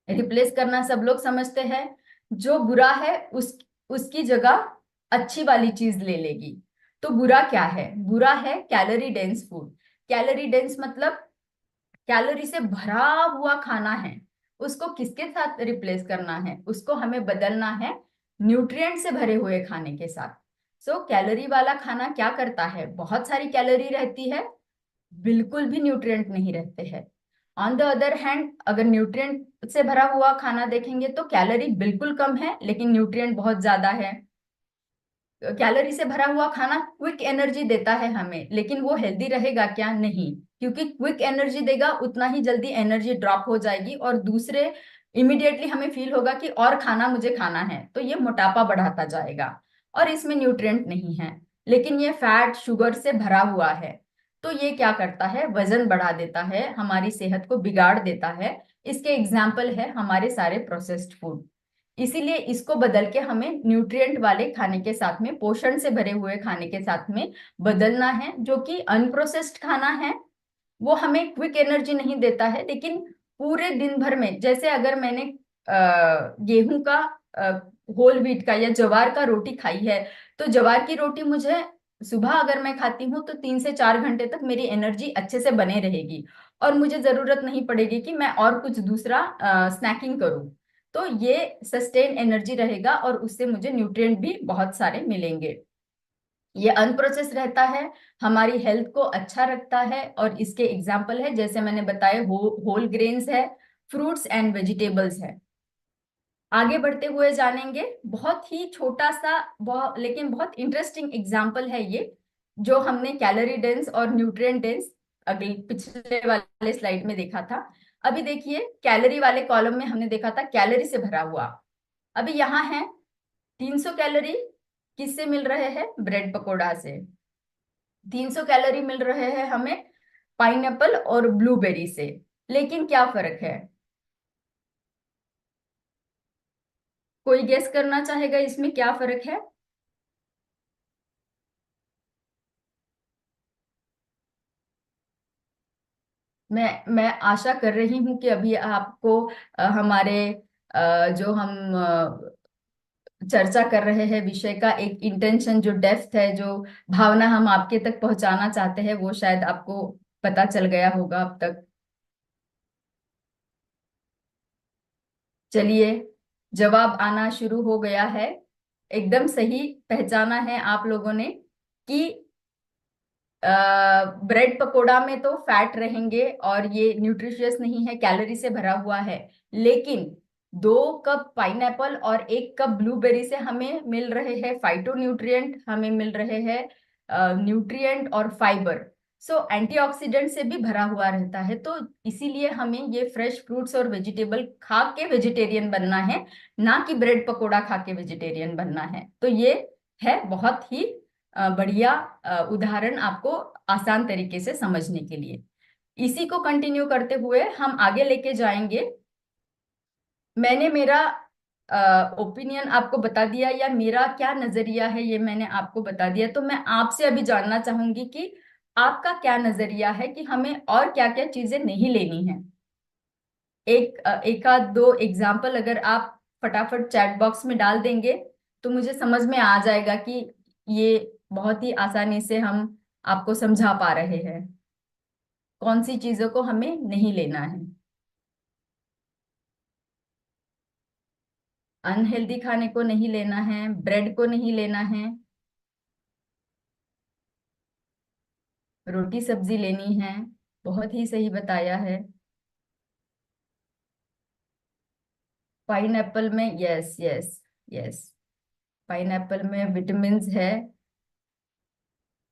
रिप्लेस करना सब लोग समझते हैं, जो बुरा है उसकी जगह अच्छी वाली चीज ले लेगी। तो बुरा क्या है? बुरा है calorie dense food. Calorie dense मतलब कैलोरी से भरा हुआ खाना है, उसको किसके साथ रिप्लेस करना है? उसको हमें बदलना है न्यूट्रिएंट से भरे हुए खाने के साथ। सो कैलोरी वाला खाना क्या करता है? बहुत सारी कैलोरी रहती है, बिल्कुल भी न्यूट्रिएंट नहीं रहते हैं। ऑन द अदर हैंड अगर न्यूट्रिएंट से भरा हुआ खाना देखेंगे तो कैलोरी बिल्कुल कम है लेकिन न्यूट्रिएंट बहुत ज्यादा है। कैलोरी से भरा हुआ खाना क्विक एनर्जी देता है हमें, लेकिन वो हेल्दी रहेगा क्या? नहीं, क्योंकि क्विक एनर्जी देगा उतना ही जल्दी एनर्जी ड्रॉप हो जाएगी और दूसरे इमिडिएटली हमें फील होगा कि और खाना मुझे खाना है, तो ये मोटापा बढ़ाता जाएगा और इसमें न्यूट्रिएंट नहीं है। लेकिन ये फैट शुगर से भरा हुआ है, तो ये क्या करता है? वजन बढ़ा देता है, हमारी सेहत को बिगाड़ देता है। इसके एग्जाम्पल है हमारे सारे प्रोसेस्ड फूड। इसीलिए इसको बदल के हमें न्यूट्रिएंट वाले खाने के साथ में, पोषण से भरे हुए खाने के साथ में बदलना है, जो कि अनप्रोसेस्ड खाना है। वो हमें क्विक एनर्जी नहीं देता है, लेकिन पूरे दिन भर में, जैसे अगर मैंने गेहूं का, होल व्हीट का या ज्वार का रोटी खाई है, तो ज्वार की रोटी मुझे सुबह अगर मैं खाती हूँ तो 3 से 4 घंटे तक मेरी एनर्जी अच्छे से बने रहेगी और मुझे जरूरत नहीं पड़ेगी कि मैं और कुछ दूसरा स्नैकिंग करूँ। तो ये सस्टेन एनर्जी रहेगा और उससे मुझे न्यूट्रिएंट भी बहुत सारे मिलेंगे। ये अनप्रोसेस रहता है, हमारी हेल्थ को अच्छा रखता है और इसके एग्जाम्पल है जैसे मैंने बताया, होल ग्रेन्स है, फ्रूट्स एंड वेजिटेबल्स है। आगे बढ़ते हुए जानेंगे, बहुत ही छोटा सा बहुत लेकिन बहुत इंटरेस्टिंग एग्जाम्पल है ये, जो हमने कैलोरी डेंस और न्यूट्रिएंट डेंस अगले पिछले वाले स्लाइड में देखा था। अभी देखिए, कैलोरी वाले कॉलम में हमने देखा था कैलोरी से भरा हुआ। अभी यहाँ है 300 कैलोरी किससे मिल रहे हैं? ब्रेड पकोड़ा से। 300 कैलोरी मिल रहे हैं हमें पाइनएप्पल और ब्लूबेरी से। लेकिन क्या फर्क है? कोई गेस करना चाहेगा इसमें क्या फर्क है? मैं आशा कर रही हूं कि अभी आपको हमारे जो हम चर्चा कर रहे हैं विषय का एक इंटेंशन, जो डेप्थ है, जो भावना हम आपके तक पहुंचाना चाहते हैं, वो शायद आपको पता चल गया होगा अब तक। चलिए, जवाब आना शुरू हो गया है। एकदम सही पहचाना है आप लोगों ने कि ब्रेड पकोड़ा में तो फैट रहेंगे और ये न्यूट्रिशियस नहीं है, कैलोरी से भरा हुआ है। लेकिन 2 कप पाइनएप्पल और 1 कप ब्लूबेरी से हमें मिल रहे हैं फाइटोन्यूट्रिएंट, हमें मिल रहे हैं न्यूट्रिएंट और फाइबर। सो एंटीऑक्सीडेंट से भी भरा हुआ रहता है। तो इसीलिए हमें ये फ्रेश फ्रूट्स और वेजिटेबल खा के वेजिटेरियन बनना है, ना कि ब्रेड पकोड़ा खा के वेजिटेरियन बनना है। तो ये है बहुत ही बढ़िया उदाहरण आपको आसान तरीके से समझने के लिए। इसी को कंटिन्यू करते हुए हम आगे लेके जाएंगे। मैंने मेरा ओपिनियन आपको बता दिया, या मेरा क्या नजरिया है ये मैंने आपको बता दिया। तो मैं आपसे अभी जानना चाहूंगी कि आपका क्या नजरिया है कि हमें और क्या क्या चीजें नहीं लेनी है। एक आध दो एग्जाम्पल अगर आप फटाफट चैट बॉक्स में डाल देंगे तो मुझे समझ में आ जाएगा कि ये बहुत ही आसानी से हम आपको समझा पा रहे हैं कौन सी चीजों को हमें नहीं लेना है। अनहेल्दी खाने को नहीं लेना है, ब्रेड को नहीं लेना है, रोटी सब्जी लेनी है। बहुत ही सही बताया है। पाइनएप्पल में, यस यस यस, पाइनएप्पल में विटामिन है।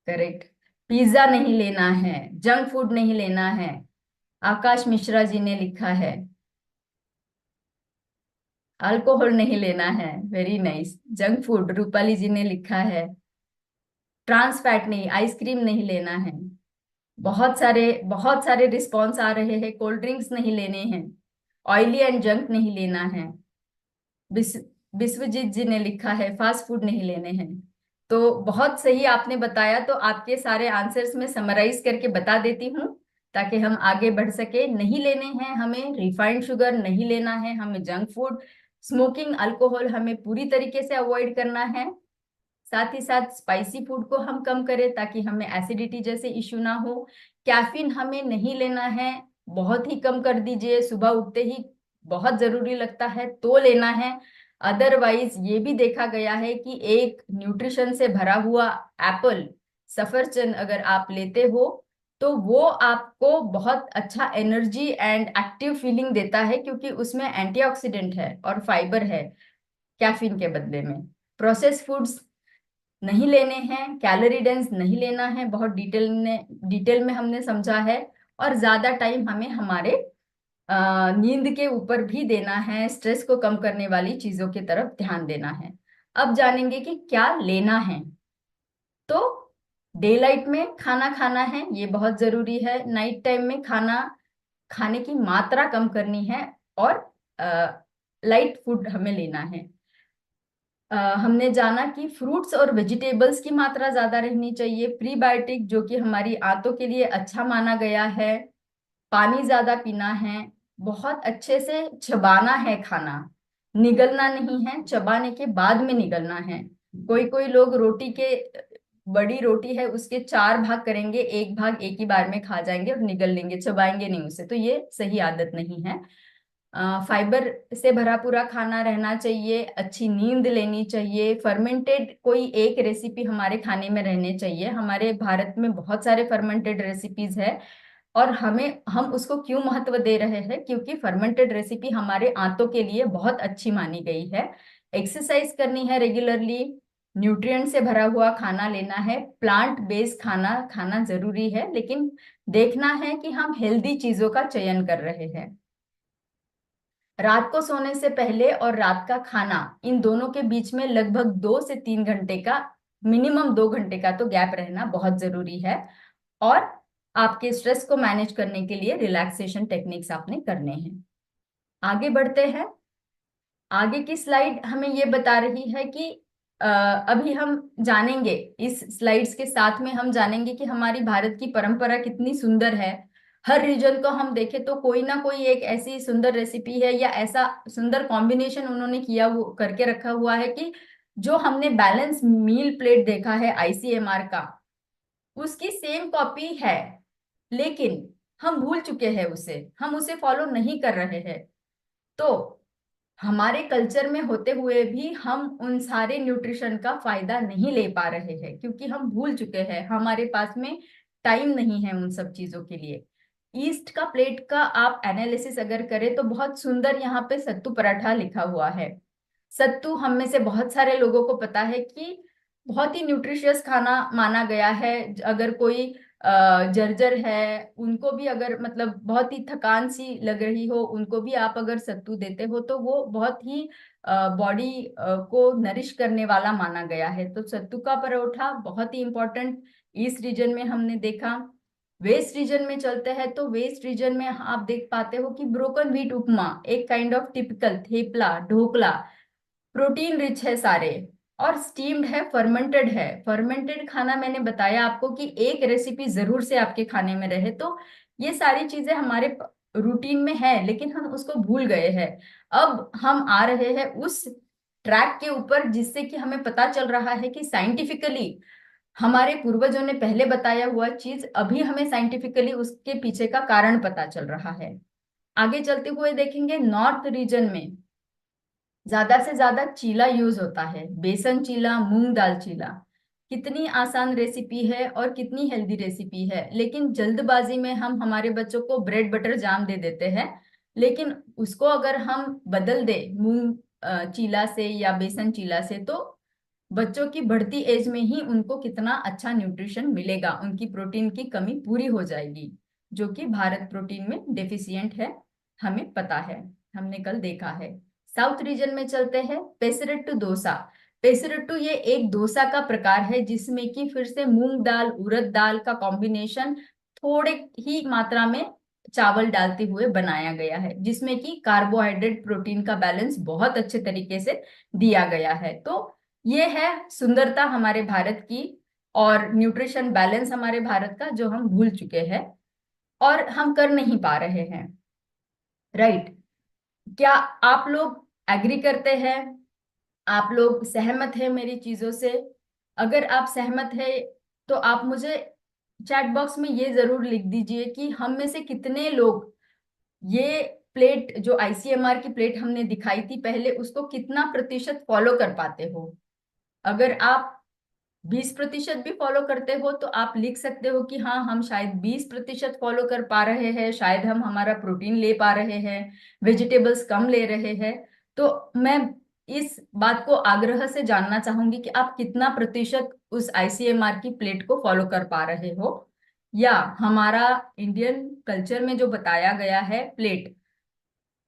करेक्ट। पिज्जा नहीं लेना है, जंक फूड नहीं लेना है, आकाश मिश्रा जी ने लिखा है। अल्कोहल नहीं लेना है, very nice. Junk food Rupali ji ने लिखा है। ट्रांस फैट नहीं, आइसक्रीम नहीं लेना है। बहुत सारे रिस्पॉन्स आ रहे हैं। कोल्ड ड्रिंक्स नहीं लेने हैं, ऑयली एंड जंक नहीं लेना है। विश्व विश्वजीत जी ने लिखा है फास्ट फूड नहीं लेने हैं। तो बहुत सही आपने बताया। तो आपके सारे आंसर्स में समराइज करके बता देती हूँ ताकि हम आगे बढ़ सके। नहीं लेने हैं हमें रिफाइंड शुगर, नहीं लेना है हमें जंक फूड, स्मोकिंग अल्कोहल हमें पूरी तरीके से अवॉइड करना है। साथ ही साथ स्पाइसी फूड को हम कम करें ताकि हमें एसिडिटी जैसे इश्यू ना हो। कैफीन हमें नहीं लेना है, बहुत ही कम कर दीजिए। सुबह उठते ही बहुत जरूरी लगता है तो लेना है। अदरवाइज ये भी देखा गया है कि एक न्यूट्रिशन से भरा हुआ एप्पल, सफरचंद अगर आप लेते हो तो वो आपको बहुत अच्छा एनर्जी एंड एक्टिव फीलिंग देता है, क्योंकि उसमें एंटीऑक्सीडेंट है और फाइबर है कैफीन के बदले में। प्रोसेस फूड्स नहीं लेने हैं, कैलोरी डेंस नहीं लेना है, बहुत डिटेल में हमने समझा है। और ज्यादा टाइम हमें हमारे नींद के ऊपर भी देना है, स्ट्रेस को कम करने वाली चीजों की तरफ ध्यान देना है। अब जानेंगे कि क्या लेना है। तो डे लाइट में खाना खाना है, ये बहुत जरूरी है। नाइट टाइम में खाना खाने की मात्रा कम करनी है, और लाइट फूड हमें लेना है। हमने जाना कि फ्रूट्स और वेजिटेबल्स की मात्रा ज्यादा रहनी चाहिए। प्रीबायोटिक जो कि हमारी आंतों के लिए अच्छा माना गया है। पानी ज्यादा पीना है। बहुत अच्छे से चबाना है खाना, निगलना नहीं है, चबाने के बाद में निगलना है। कोई कोई लोग रोटी के, बड़ी रोटी है उसके 4 भाग करेंगे, एक भाग एक ही बार में खा जाएंगे और निगल लेंगे, चबाएंगे नहीं उसे, तो ये सही आदत नहीं है। फाइबर से भरा पूरा खाना रहना चाहिए, अच्छी नींद लेनी चाहिए। फर्मेंटेड कोई एक रेसिपी हमारे खाने में रहने चाहिए। हमारे भारत में बहुत सारे फर्मेंटेड रेसिपीज है, और हम उसको क्यों महत्व दे रहे हैं, क्योंकि फर्मेंटेड रेसिपी हमारे आंतों के लिए बहुत अच्छी मानी गई है। एक्सरसाइज करनी है रेगुलरली, न्यूट्रिएंट से भरा हुआ खाना लेना है, प्लांट बेस्ड खाना खाना जरूरी है, लेकिन देखना है कि हम हेल्दी चीजों का चयन कर रहे हैं। रात को सोने से पहले और रात का खाना, इन दोनों के बीच में लगभग 2 से 3 घंटे का, मिनिमम 2 घंटे का तो गैप रहना बहुत जरूरी है। और आपके स्ट्रेस को मैनेज करने के लिए रिलैक्सेशन टेक्निक्स आपने करने हैं। आगे बढ़ते हैं। आगे की स्लाइड हमें ये बता रही है कि अभी हम जानेंगे, इस स्लाइड्स के साथ में हम जानेंगे कि हमारी भारत की परंपरा कितनी सुंदर है। हर रीजन को हम देखें तो कोई ना कोई एक ऐसी सुंदर रेसिपी है, या ऐसा सुंदर कॉम्बिनेशन उन्होंने किया, वो करके रखा हुआ है कि जो हमने बैलेंस मील प्लेट देखा है आईसीएमआर का, उसकी सेम कॉपी है, लेकिन हम भूल चुके हैं उसे, हम उसे फॉलो नहीं कर रहे हैं। तो हमारे कल्चर में होते हुए भी हम उन सारे न्यूट्रिशन का फायदा नहीं ले पा रहे हैं, क्योंकि हम भूल चुके हैं, हमारे पास में टाइम नहीं है उन सब चीजों के लिए। ईस्ट का प्लेट का आप एनालिसिस अगर करें तो बहुत सुंदर यहाँ पे सत्तू पराठा लिखा हुआ है। सत्तू हम में से बहुत सारे लोगों को पता है कि बहुत ही न्यूट्रिशियस खाना माना गया है। अगर कोई जर्जर है, उनको भी अगर मतलब बहुत ही थकान सी लग रही हो, उनको भी आप अगर सत्तू देते हो तो वो बहुत ही बॉडी को नरिश करने वाला माना गया है। तो सत्तू का परोठा बहुत ही इंपॉर्टेंट ईस्ट रीजन में हमने देखा। वेस्ट रीजन में चलते हैं तो वेस्ट रीजन में आप देख पाते हो कि ब्रोकन व्हीट उपमा, एक kind of typical thepla dhokla, protein rich है सारे, और स्टीम्ड है, फर्मेंटेड है। फर्मेंटेड खाना मैंने बताया आपको कि एक रेसिपी जरूर से आपके खाने में रहे, तो ये सारी चीजें हमारे रूटीन में है, लेकिन हम उसको भूल गए हैं। अब हम आ रहे हैं उस ट्रैक के ऊपर जिससे कि हमें पता चल रहा है कि साइंटिफिकली हमारे पूर्वजों ने पहले बताया हुआ चीज अभी हमें साइंटिफिकली उसके पीछे का कारण पता चल रहा है। आगे चलते हुए देखेंगे, नॉर्थ रीजन में ज्यादा से ज्यादा चीला यूज होता है, बेसन चीला, मूंग दाल चीला। कितनी आसान रेसिपी है और कितनी हेल्दी रेसिपी है, लेकिन जल्दबाजी में हम हमारे बच्चों को ब्रेड बटर जाम दे देते हैं। लेकिन उसको अगर हम बदल दे मूंग चीला से या बेसन चीला से, तो बच्चों की बढ़ती एज में ही उनको कितना अच्छा न्यूट्रिशन मिलेगा, उनकी प्रोटीन की कमी पूरी हो जाएगी, जो कि भारत प्रोटीन में डेफिशिएंट है, हमें पता है, हमने कल देखा है। साउथ रीजन में चलते हैं, पेसरेट्टू डोसा। पेसरेट्टू ये एक डोसा का प्रकार है जिसमें कि फिर से मूंग दाल उड़द दाल का कॉम्बिनेशन थोड़े ही मात्रा में चावल डालते हुए बनाया गया है, जिसमें कि कार्बोहाइड्रेट प्रोटीन का बैलेंस बहुत अच्छे तरीके से दिया गया है। तो ये है सुंदरता हमारे भारत की, और न्यूट्रिशन बैलेंस हमारे भारत का जो हम भूल चुके हैं और हम कर नहीं पा रहे हैं। राइट? क्या आप लोग एग्री करते हैं? आप लोग सहमत हैं मेरी चीजों से? अगर आप सहमत है तो आप मुझे चैट बॉक्स में ये जरूर लिख दीजिए कि हम में से कितने लोग ये प्लेट, जो आईसीएमआर की प्लेट हमने दिखाई थी पहले, उसको कितना प्रतिशत फॉलो कर पाते हो। अगर आप 20% भी फॉलो करते हो तो आप लिख सकते हो कि हाँ हम शायद 20% फॉलो कर पा रहे हैं, शायद हम हमारा प्रोटीन ले पा रहे हैं, वेजिटेबल्स कम ले रहे हैं। तो मैं इस बात को आग्रह से जानना चाहूंगी कि आप कितना प्रतिशत उस आईसीएमआर की प्लेट को फॉलो कर पा रहे हो, या हमारा इंडियन कल्चर में जो बताया गया है प्लेट,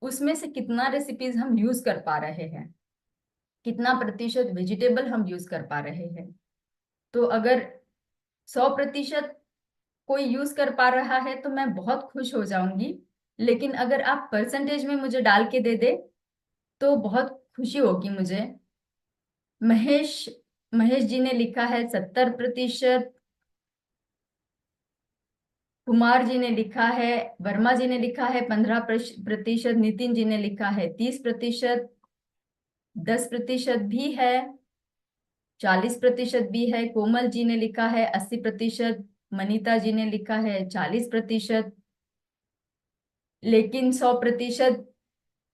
उसमें से कितना रेसिपीज हम यूज कर पा रहे हैं, कितना प्रतिशत वेजिटेबल हम यूज कर पा रहे हैं। तो अगर 100% कोई यूज कर पा रहा है तो मैं बहुत खुश हो जाऊंगी, लेकिन अगर आप परसेंटेज में मुझे डाल के दे दे तो बहुत खुशी होगी मुझे। महेश महेश जी ने लिखा है 70%, कुमार जी ने लिखा है, वर्मा जी ने लिखा है 15%, नितिन जी ने लिखा है 30%, 10% भी है, 40% भी है, कोमल जी ने लिखा है 80%, मनीता जी ने लिखा है 40%, लेकिन 100%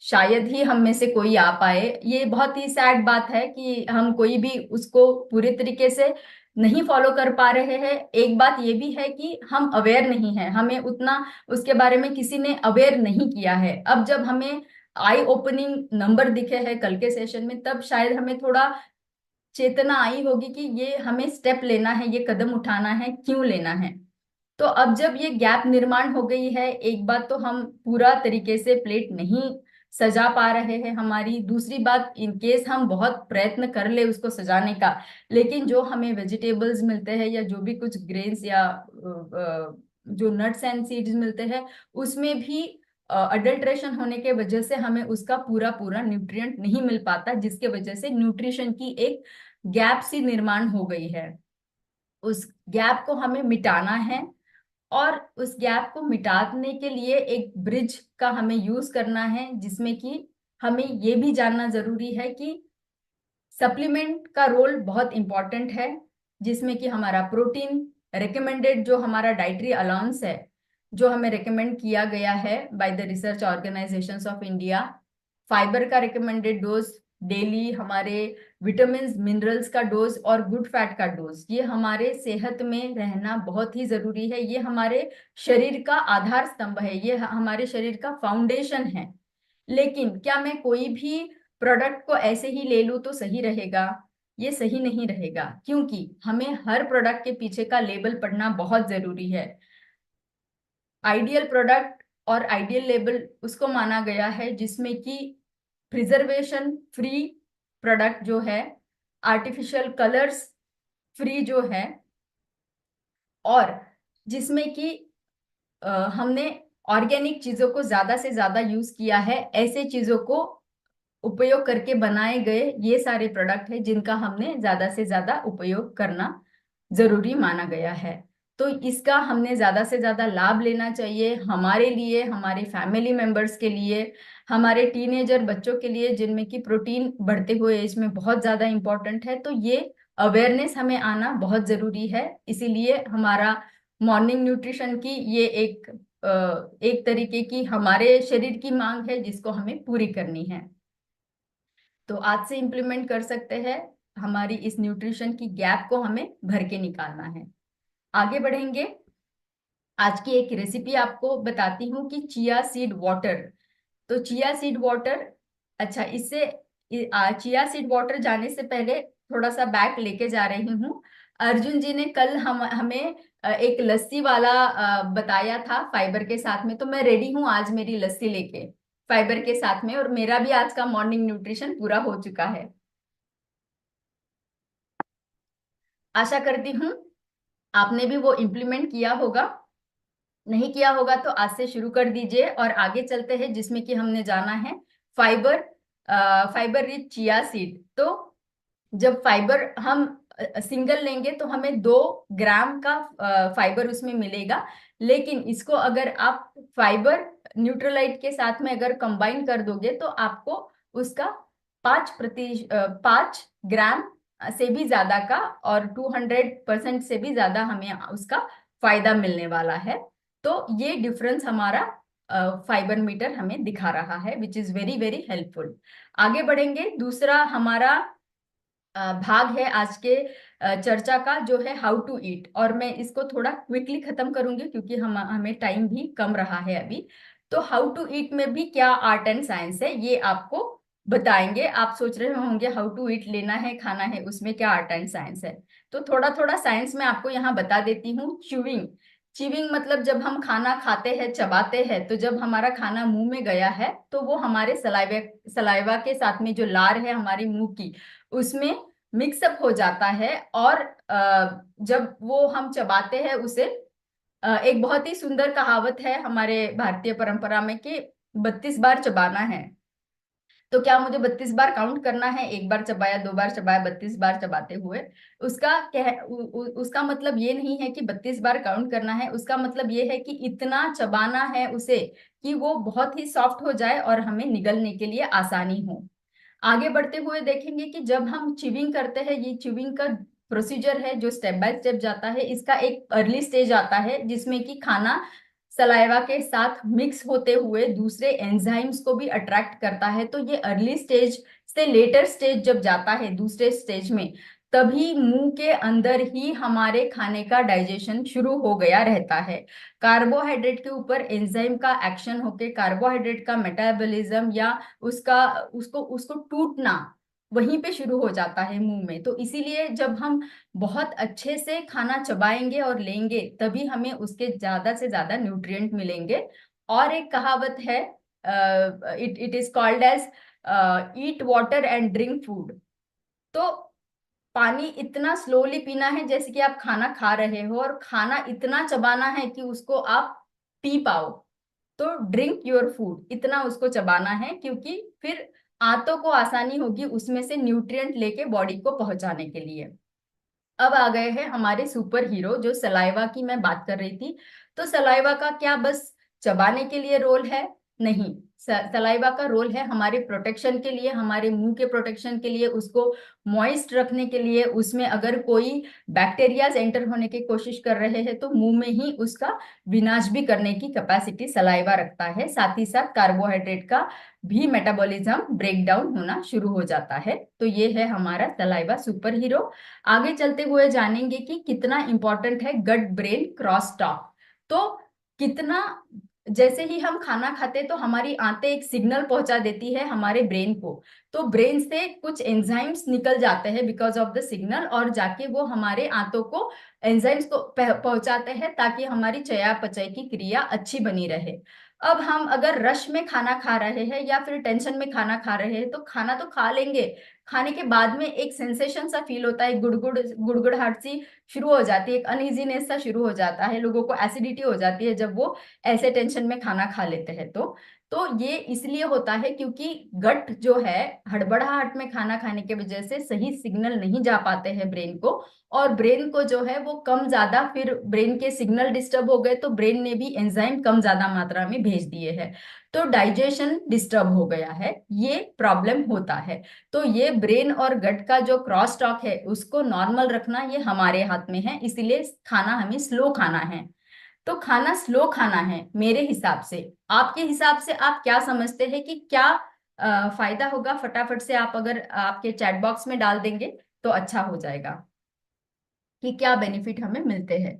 शायद ही हम में से कोई आ पाए। ये बहुत ही सैड बात है कि हम कोई भी उसको पूरे तरीके से नहीं फॉलो कर पा रहे हैं। एक बात ये भी है कि हम अवेयर नहीं है, हमें उतना उसके बारे में किसी ने अवेयर नहीं किया है। अब जब हमें आई ओपनिंग नंबर दिखे हैं कल के सेशन में, तब शायद हमें थोड़ा चेतना आई होगी कि ये हमें स्टेप लेना है, ये कदम उठाना है, क्यों लेना है। तो अब जब ये गैप निर्माण हो गई है, एक बात तो हम पूरा तरीके से प्लेट नहीं सजा पा रहे हैं हमारी, दूसरी बात इन केस हम बहुत प्रयत्न कर ले उसको सजाने का, लेकिन जो हमें वेजिटेबल्स मिलते हैं या जो भी कुछ ग्रेन्स या जो नट्स एंड सीड्स मिलते हैं, उसमें भी अडल्ट्रेशन होने के वजह से हमें उसका पूरा पूरा न्यूट्रिएंट नहीं मिल पाता, जिसके वजह से न्यूट्रिशन की एक गैप सी निर्माण हो गई है। उस गैप को हमें मिटाना है, और उस गैप को मिटाने के लिए एक ब्रिज का हमें यूज करना है, जिसमें कि हमें ये भी जानना जरूरी है कि सप्लीमेंट का रोल बहुत इंपॉर्टेंट है, जिसमें कि हमारा प्रोटीन रिकमेंडेड, जो हमारा डाइटरी अलाउंस है, जो हमें रिकमेंड किया गया है by the research organisations of India, fibre का रिकमेंडेड डोज डेली, हमारे विटामिन मिनरल्स का डोज और गुड फैट का डोज, ये हमारे सेहत में रहना बहुत ही जरूरी है। ये हमारे शरीर का आधार स्तंभ है, ये हमारे शरीर का फाउंडेशन है। लेकिन क्या मैं कोई भी प्रोडक्ट को ऐसे ही ले लूं तो सही रहेगा? ये सही नहीं रहेगा, क्योंकि हमें हर प्रोडक्ट के पीछे का लेबल पढ़ना बहुत जरूरी है। आइडियल प्रोडक्ट और आइडियल लेबल उसको माना गया है जिसमें कि प्रिजर्वेशन फ्री प्रोडक्ट जो है, आर्टिफिशियल कलर्स फ्री जो है, और जिसमें कि हमने ऑर्गेनिक चीजों को ज्यादा से ज्यादा यूज किया है, ऐसे चीजों को उपयोग करके बनाए गए ये सारे प्रोडक्ट है जिनका हमने ज्यादा से ज्यादा उपयोग करना जरूरी माना गया है। तो इसका हमने ज्यादा से ज्यादा लाभ लेना चाहिए, हमारे लिए, हमारे फैमिली मेंबर्स के लिए, हमारे टीनेजर बच्चों के लिए, जिनमें कि प्रोटीन बढ़ते हुए एज में बहुत ज्यादा इंपॉर्टेंट है। तो ये अवेयरनेस हमें आना बहुत जरूरी है। इसीलिए हमारा मॉर्निंग न्यूट्रिशन की ये एक तरीके की हमारे शरीर की मांग है जिसको हमें पूरी करनी है। तो आज से इम्प्लीमेंट कर सकते हैं, हमारी इस न्यूट्रिशन की गैप को हमें भर के निकालना है। आगे बढ़ेंगे। आज की एक रेसिपी आपको बताती हूँ कि चिया सीड वाटर। तो चिया सीड वाटर, अच्छा इससे चिया सीड वाटर जाने से पहले थोड़ा सा बैक लेके जा रही हूँ। अर्जुन जी ने कल हमें एक लस्सी वाला बताया था फाइबर के साथ में, तो मैं रेडी हूँ आज मेरी लस्सी लेके फाइबर के साथ में, और मेरा भी आज का मॉर्निंग न्यूट्रिशन पूरा हो चुका है। आशा करती हूँ आपने भी वो इम्प्लीमेंट किया होगा। नहीं किया होगा तो आज से शुरू कर दीजिए और आगे चलते हैं, जिसमें कि हमने जाना है fibre, fibre rich chia seed. तो जब फाइबर हम सिंगल लेंगे तो हमें 2 ग्राम का फाइबर उसमें मिलेगा, लेकिन इसको अगर आप फाइबर न्यूट्रलाइट के साथ में अगर कंबाइन कर दोगे तो आपको उसका 5 ग्राम से भी ज्यादा का, और 200% से भी ज्यादा हमें उसका फायदा मिलने वाला है। तो ये डिफरेंस हमारा फाइबर मीटर हमें दिखा रहा है, which is very very helpful. आगे बढ़ेंगे। दूसरा हमारा भाग है आज के चर्चा का, जो है हाउ टू ईट। और मैं इसको थोड़ा क्विकली खत्म करूंगी क्योंकि हमें टाइम भी कम रहा है अभी। तो हाउ टू ईट में भी क्या आर्ट एंड साइंस है ये आपको बताएंगे। आप सोच रहे होंगे हाउ टू ईट लेना है, खाना है, उसमें क्या आर्ट एंड साइंस है। तो थोड़ा थोड़ा साइंस में आपको यहाँ बता देती हूँ। च्यूइंग, च्यूइंग मतलब जब हम खाना खाते हैं, चबाते हैं, तो जब हमारा खाना मुंह में गया है तो वो हमारे सलाइवा सलाइवा के साथ में जो लार है हमारी मुंह की, उसमें मिक्सअप हो जाता है। और जब वो हम चबाते हैं उसे, एक बहुत ही सुंदर कहावत है हमारे भारतीय परंपरा में कि 32 बार चबाना है। तो क्या मुझे 32 बार काउंट करना है? एक बार चबाया, 2 बार चबाया, 32 बार चबाते हुए? उसका मतलब ये नहीं है कि 32 बार काउंट करना है। उसका मतलब ये है कि इतना चबाना है उसे कि वो बहुत ही सॉफ्ट हो जाए और हमें निगलने के लिए आसानी हो। आगे बढ़ते हुए देखेंगे कि जब हम च्यूइंग करते हैं, ये च्यूइंग का प्रोसीजर है जो स्टेप बाय स्टेप जाता है। इसका एक अर्ली स्टेज आता है जिसमें कि खाना सलाइवा के साथ मिक्स होते हुए दूसरे एंजाइम्स को भी अट्रैक्ट करता है। तो ये अर्ली स्टेज से लेटर स्टेज जब जाता है, दूसरे स्टेज में, तभी मुंह के अंदर ही हमारे खाने का डाइजेशन शुरू हो गया रहता है। कार्बोहाइड्रेट के ऊपर एंजाइम का एक्शन होके कार्बोहाइड्रेट का मेटाबॉलिज्म या उसका उसको उसको टूटना वहीं पे शुरू हो जाता है मुंह में। तो इसीलिए जब हम बहुत अच्छे से खाना चबाएंगे और लेंगे तभी हमें उसके ज्यादा से ज्यादा न्यूट्रिएंट मिलेंगे। और एक कहावत है, it it is called as eat water and drink food. तो पानी इतना स्लोली पीना है जैसे कि आप खाना खा रहे हो, और खाना इतना चबाना है कि उसको आप पी पाओ। तो ड्रिंक योर फूड, इतना उसको चबाना है क्योंकि फिर आंतों को आसानी होगी उसमें से न्यूट्रिएंट लेके बॉडी को पहुंचाने के लिए। अब आ गए हैं हमारे सुपर हीरो, जो सलाइवा की मैं बात कर रही थी। तो सलाइवा का क्या बस चबाने के लिए रोल है? नहीं। सलाइवा का रोल है हमारे प्रोटेक्शन के लिए, हमारे मुंह के प्रोटेक्शन के लिए, उसको मॉइस्ट रखने के लिए। उसमें अगर कोई बैक्टीरियाज एंटर होने की कोशिश कर रहे हैं तो मुंह में ही उसका विनाश भी करने की कैपेसिटी सलाइवा रखता है। साथ ही साथ कार्बोहाइड्रेट का भी मेटाबॉलिज्म ब्रेक डाउन होना शुरू हो जाता है। तो ये है हमारा सलाइवा सुपर हीरो। आगे चलते हुए जानेंगे कि कितना इंपॉर्टेंट है गट ब्रेन क्रॉस टॉक। तो कितना, जैसे ही हम खाना खाते तो हमारी आंतें एक सिग्नल पहुंचा देती है हमारे ब्रेन को। तो ब्रेन से कुछ एंजाइम्स निकल जाते हैं बिकॉज ऑफ द सिग्नल, और जाके वो हमारे आंतों को एंजाइम्स को पहुंचाते हैं ताकि हमारी चयापचय की क्रिया अच्छी बनी रहे। अब हम अगर रश में खाना खा रहे हैं या फिर टेंशन में खाना खा रहे हैं तो खाना तो खा लेंगे, खाने के बाद में एक सेंसेशन सा फील होता है, गुड़गुड़ गुड़गुड़ाहट सी शुरू हो जाती है, एक अनइजीनेस सा शुरू हो जाता है, लोगों को एसिडिटी हो जाती है जब वो ऐसे टेंशन में खाना खा लेते हैं। तो ये इसलिए होता है क्योंकि गट जो है, हड़बड़ाहट में खाना खाने की वजह से सही सिग्नल नहीं जा पाते हैं ब्रेन को, और ब्रेन को जो है वो कम ज्यादा, फिर ब्रेन के सिग्नल डिस्टर्ब हो गए तो ब्रेन ने भी एंजाइम कम ज्यादा मात्रा में भेज दिए हैं, तो डाइजेशन डिस्टर्ब हो गया है, ये प्रॉब्लम होता है। तो ये ब्रेन और गट का जो क्रॉस टॉक है उसको नॉर्मल रखना ये हमारे हाथ में है, इसीलिए खाना हमें स्लो खाना है। तो खाना स्लो खाना है मेरे हिसाब से। आपके हिसाब से आप क्या समझते हैं कि क्या फायदा होगा? फटाफट से आप अगर आपके चैट बॉक्स में डाल देंगे तो अच्छा हो जाएगा कि क्या बेनिफिट हमें मिलते हैं।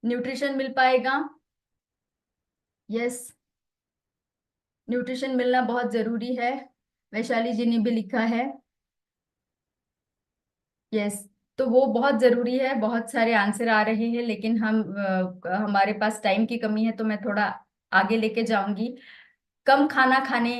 न्यूट्रिशन मिल पाएगा? यस, न्यूट्रिशन मिलना बहुत जरूरी है। वैशाली जी ने भी लिखा है यस। तो वो बहुत जरूरी है। बहुत सारे आंसर आ रहे हैं लेकिन हमारे पास टाइम की कमी है तो मैं थोड़ा आगे लेके जाऊंगी। कम खाना खाने,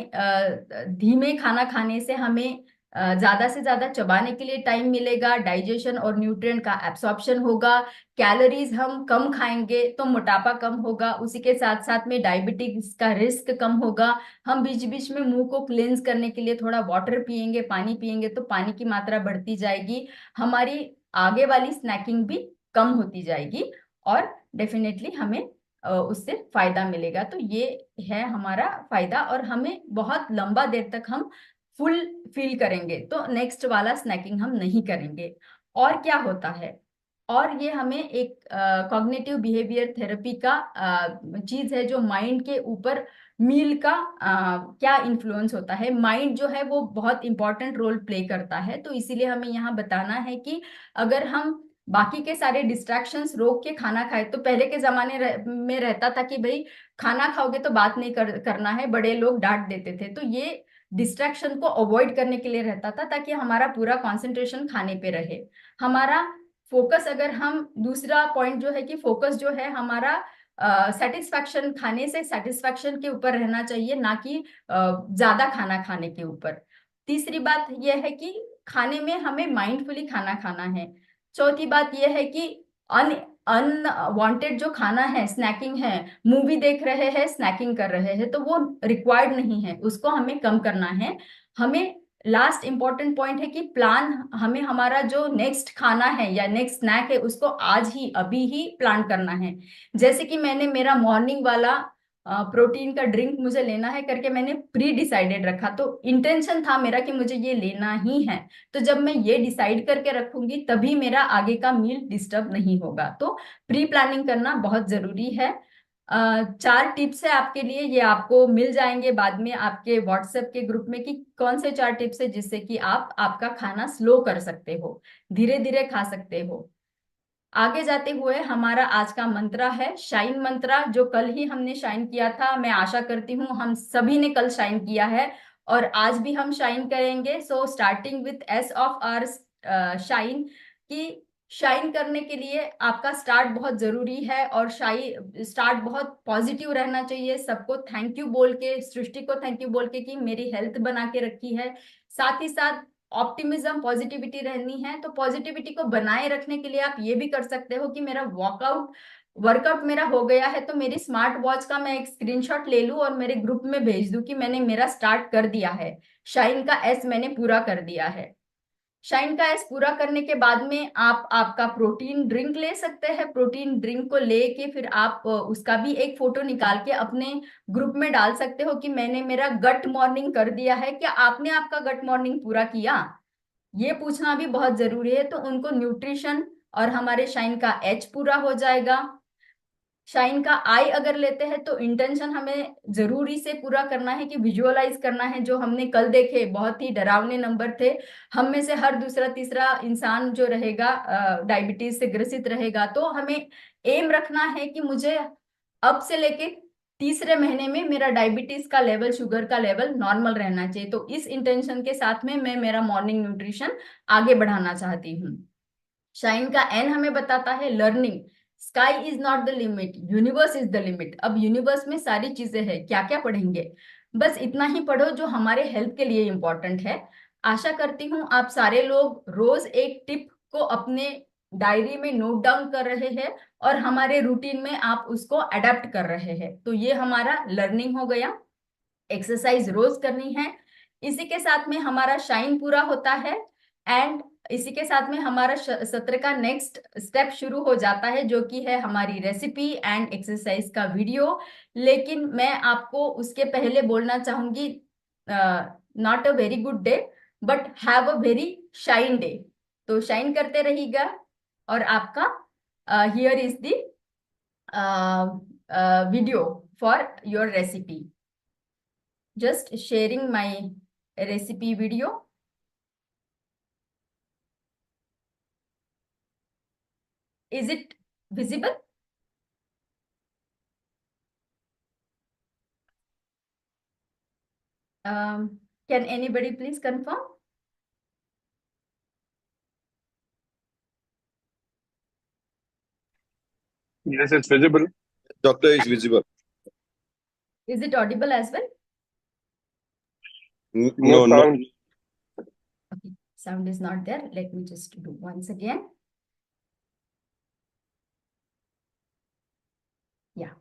धीमे खाना खाने से हमें ज्यादा से ज्यादा चबाने के लिए टाइम मिलेगा, डाइजेशन और न्यूट्रिएंट का एब्सॉर्प्शन होगा। कैलोरीज हम कम खाएंगे तो मोटापा कम होगा, उसी के साथ साथ में डायबिटीज का रिस्क कम होगा। हम बीच बीच में मुंह को क्लेंस करने के लिए थोड़ा वाटर पियेंगे, पानी पियेंगे तो पानी की मात्रा बढ़ती जाएगी, हमारी आगे वाली स्नैकिंग भी कम होती जाएगी, और डेफिनेटली हमें उससे फायदा मिलेगा। तो ये है हमारा फायदा, और हमें बहुत लंबा देर तक हम फुल फील करेंगे तो नेक्स्ट वाला स्नैकिंग हम नहीं करेंगे। और क्या होता है, और ये हमें एक कॉग्निटिव बिहेवियर थेरेपी का चीज है जो माइंड के ऊपर मील का क्या इन्फ्लुएंस होता है। माइंड जो है वो बहुत इंपॉर्टेंट रोल प्ले करता है, तो इसीलिए हमें यहाँ बताना है कि अगर हम बाकी के सारे डिस्ट्रैक्शंस रोक के खाना खाए, तो पहले के जमाने में रहता था कि भाई खाना खाओगे तो बात नहीं करना है, बड़े लोग डांट देते थे, तो ये डिस्ट्रैक्शन को अवॉइड करने के लिए रहता था ताकि हमारा पूरा कंसंट्रेशन खाने पे रहे। हमारा फोकस, अगर हम दूसरा पॉइंट जो है कि फोकस जो है हमारा सेटिस्फैक्शन, खाने से सेटिस्फैक्शन के ऊपर रहना चाहिए, ना कि ज्यादा खाना खाने के ऊपर। तीसरी बात यह है कि खाने में हमें माइंडफुली खाना खाना है। चौथी बात यह है कि अनवांटेड जो खाना है, स्नैकिंग है, मूवी देख रहे हैं स्नैकिंग कर रहे हैं, तो वो रिक्वायर्ड नहीं है, उसको हमें कम करना है। हमें लास्ट इंपॉर्टेंट पॉइंट है कि प्लान, हमें हमारा जो नेक्स्ट खाना है या नेक्स्ट स्नैक है उसको आज ही अभी ही प्लान करना है। जैसे कि मैंने मेरा मॉर्निंग वाला प्रोटीन का ड्रिंक मुझे लेना है करके मैंने प्री डिसाइडेड रखा, तो इंटेंशन था मेरा कि मुझे ये लेना ही है। तो जब मैं ये डिसाइड करके रखूंगी तभी मेरा आगे का मील डिस्टर्ब नहीं होगा। तो प्री प्लानिंग करना बहुत जरूरी है। 4 टिप्स है आपके लिए, ये आपको मिल जाएंगे बाद में आपके व्हाट्सएप के ग्रुप में कि कौन से 4 टिप्स है जिससे कि आप आपका खाना स्लो कर सकते हो, धीरे धीरे खा सकते हो। आगे जाते हुए हमारा आज का मंत्रा है शाइन मंत्रा, जो कल ही हमने शाइन किया था। मैं आशा करती हूँ हम सभी ने कल शाइन किया है और आज भी हम शाइन करेंगे। So starting with S of R shine, कि शाइन करने के लिए आपका स्टार्ट बहुत जरूरी है और स्टार्ट बहुत पॉजिटिव रहना चाहिए। सबको थैंक यू बोल के, सृष्टि को थैंक यू बोल के कि मेरी हेल्थ बना के रखी है। साथ ही साथ ऑप्टिमिज्म, पॉजिटिविटी रहनी है। तो पॉजिटिविटी को बनाए रखने के लिए आप ये भी कर सकते हो कि मेरा वर्कआउट मेरा हो गया है तो मेरी स्मार्ट वॉच का मैं एक स्क्रीनशॉट ले लूं और मेरे ग्रुप में भेज दूं कि मैंने मेरा स्टार्ट कर दिया है, शाइन का एस मैंने पूरा कर दिया है। शाइन का एस पूरा करने के बाद में आप आपका प्रोटीन ड्रिंक ले सकते हैं। प्रोटीन ड्रिंक को लेके फिर आप उसका भी एक फोटो निकाल के अपने ग्रुप में डाल सकते हो कि मैंने मेरा गट मॉर्निंग कर दिया है। क्या आपने आपका गट मॉर्निंग पूरा किया, ये पूछना भी बहुत जरूरी है। तो उनको न्यूट्रिशन और हमारे शाइन का एच पूरा हो जाएगा। शाइन का आई अगर लेते हैं तो इंटेंशन हमें जरूरी से पूरा करना है कि विजुअलाइज करना है। जो हमने कल देखे बहुत ही डरावने नंबर थे, हम में से हर दूसरा तीसरा इंसान जो रहेगा डायबिटीज से ग्रसित रहेगा। तो हमें एम रखना है कि मुझे अब से लेके तीसरे महीने में मेरा डायबिटीज का लेवल, शुगर का लेवल नॉर्मल रहना चाहिए। तो इस इंटेंशन के साथ में मैं मेरा मॉर्निंग न्यूट्रिशन आगे बढ़ाना चाहती हूँ। शाइन का एन हमें बताता है learning. Sky is not the limit, universe is the limit. अब यूनिवर्स में सारी चीजें हैं, क्या क्या पढ़ेंगे, बस इतना ही पढ़ो जो हमारे हेल्थ के लिए इंपॉर्टेंट है। आशा करती हूँ आप सारे लोग रोज एक टिप को अपने डायरी में नोट डाउन कर रहे हैं और हमारे रूटीन में आप उसको अडेप्ट कर रहे हैं। तो ये हमारा लर्निंग हो गया। एक्सरसाइज रोज करनी है, इसी के साथ में हमारा शाइन पूरा होता है। एंड इसी के साथ में हमारा सत्र का नेक्स्ट स्टेप शुरू हो जाता है, जो कि है हमारी रेसिपी एंड एक्सरसाइज का वीडियो। लेकिन मैं आपको उसके पहले बोलना चाहूंगी, not a very good day but have a very shine day. तो शाइन करते रहिएगा और आपका here is the video for your recipe. Just sharing my recipe video. Is it visible? Can anybody please confirm? Yes, it's visible. Doctor is visible. Is it audible as well? No, no. sound. Okay, sound is not there. Let me just do once again. Yeah.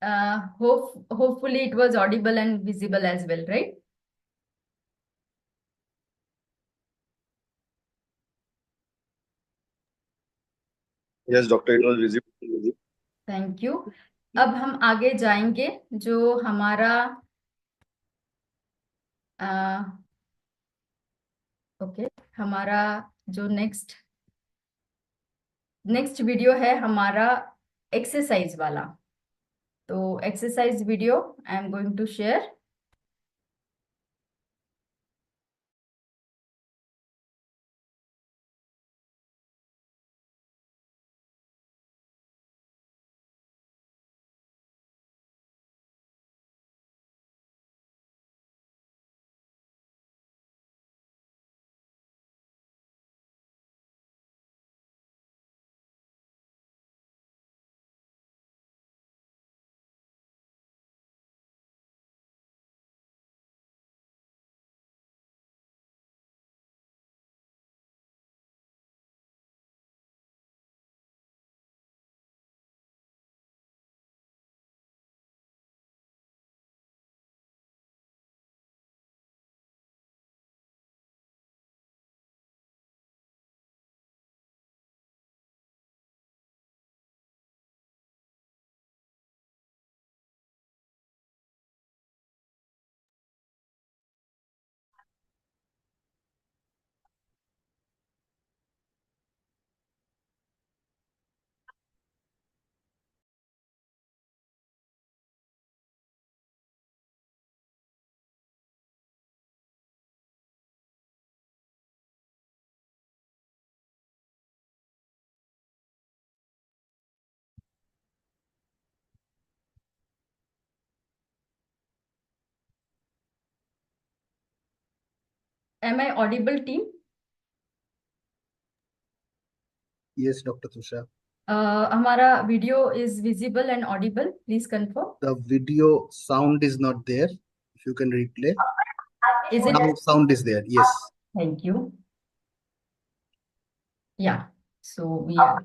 Hopefully it was audible and visible as well, right? Yes, doctor, it was visible. Thank you. अब हम आगे जाएंगे। जो हमारा okay हमारा जो next video है हमारा एक्सरसाइज वाला। तो exercise video I am going to share. Am I audible team? Yes, Dr. Tusha. हमारा video is visible and audible, please confirm. The video sound is not there. If you can replay. Is it? Now sound is there. Yes. Thank you. या so we are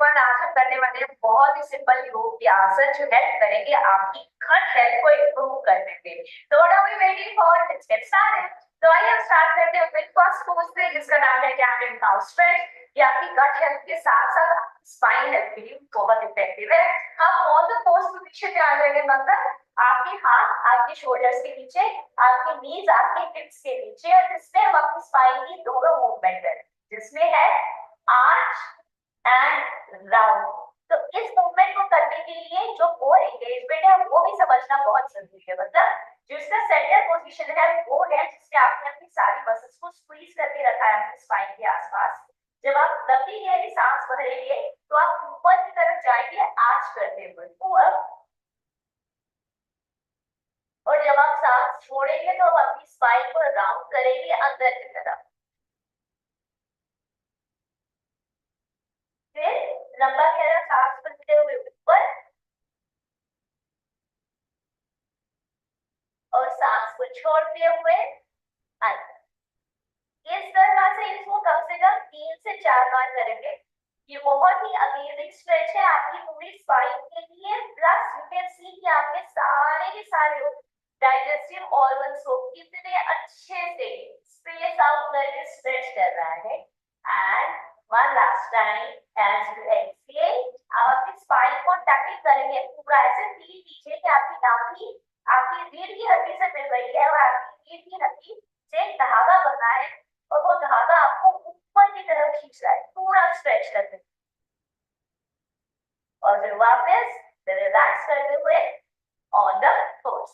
पर आसन करने वाले हैं बहुत ही simple योग के आसन जो हेल्प करेंगे आपकी गट हेल्थ को इंप्रूव करने के लिए। तो what are we waiting for? Let's get started. तो आइए हम स्टार्ट करते हैं विद फर्स्ट पोज से, जिसका नाम है कैमलिन काउ स्ट्रेच। ये आपकी गट हेल्थ के साथ साथ स्पाइन हेल्थ के लिए बहुत इफेक्टिव है। हम ऑन द पोज पोजीशन में आ जाएंगे, मतलब आपके हाथ आपके शोल्डर्स के नीचे, आपके नीज आपके हिप्स के नीचे, और इसमें हम अपनी स्पाइन की दोनों मूवमेंट करें, जिसमें है आर्च एंड राउंड। तो इस मूवमेंट को करने के लिए जो कोर एंगेजमेंट है वो भी समझना बहुत जरूरी है। मतलब जो इसका सेंटर पोजीशन है वो है जिससे आपने अपनी सारी मसल्स को स्क्वीज करके रखा है अपनी स्पाइन के आसपास। जब आप लंबी गहरी सांस भरेंगे तो आप ऊपर की तरफ जाएंगे आर्च करते हुए ऊपर, और जब आप सांस छोड़ेंगे तो आप अपनी स्पाइन को राउंड करेंगे अंदर की तरफ। फिर लंबा गहरा सांस भरते हुए ऊपर और सांस को छोड़ते हुए अंदर। इस तरह से इसको कम से कम 3 से 4 बार करेंगे। ये बहुत ही अमेजिंग स्ट्रेच है आपकी पूरी स्पाइन के लिए। प्लस यू कैन सी कि आपके सारे के सारे डाइजेस्टिव ऑर्गन्स को कितने अच्छे से स्पेस आउट करके स्ट्रेच कर रहा है। And one last time as you exhale, आप अपनी स्पाइन को टैपिंग करेंगे पूरा, ऐसे फील कीजिए कि आपकी नाभि आपकी रीढ़ की हड्डी से मिल रही है और आपकी रीढ़ की हड्डी से धागा बना है और वो धागा आपको ऊपर की तरफ खींच रहा है, पूरा स्ट्रेच करते हुए। और फिर वापस रिलैक्स करते हुए ऑन द पोज।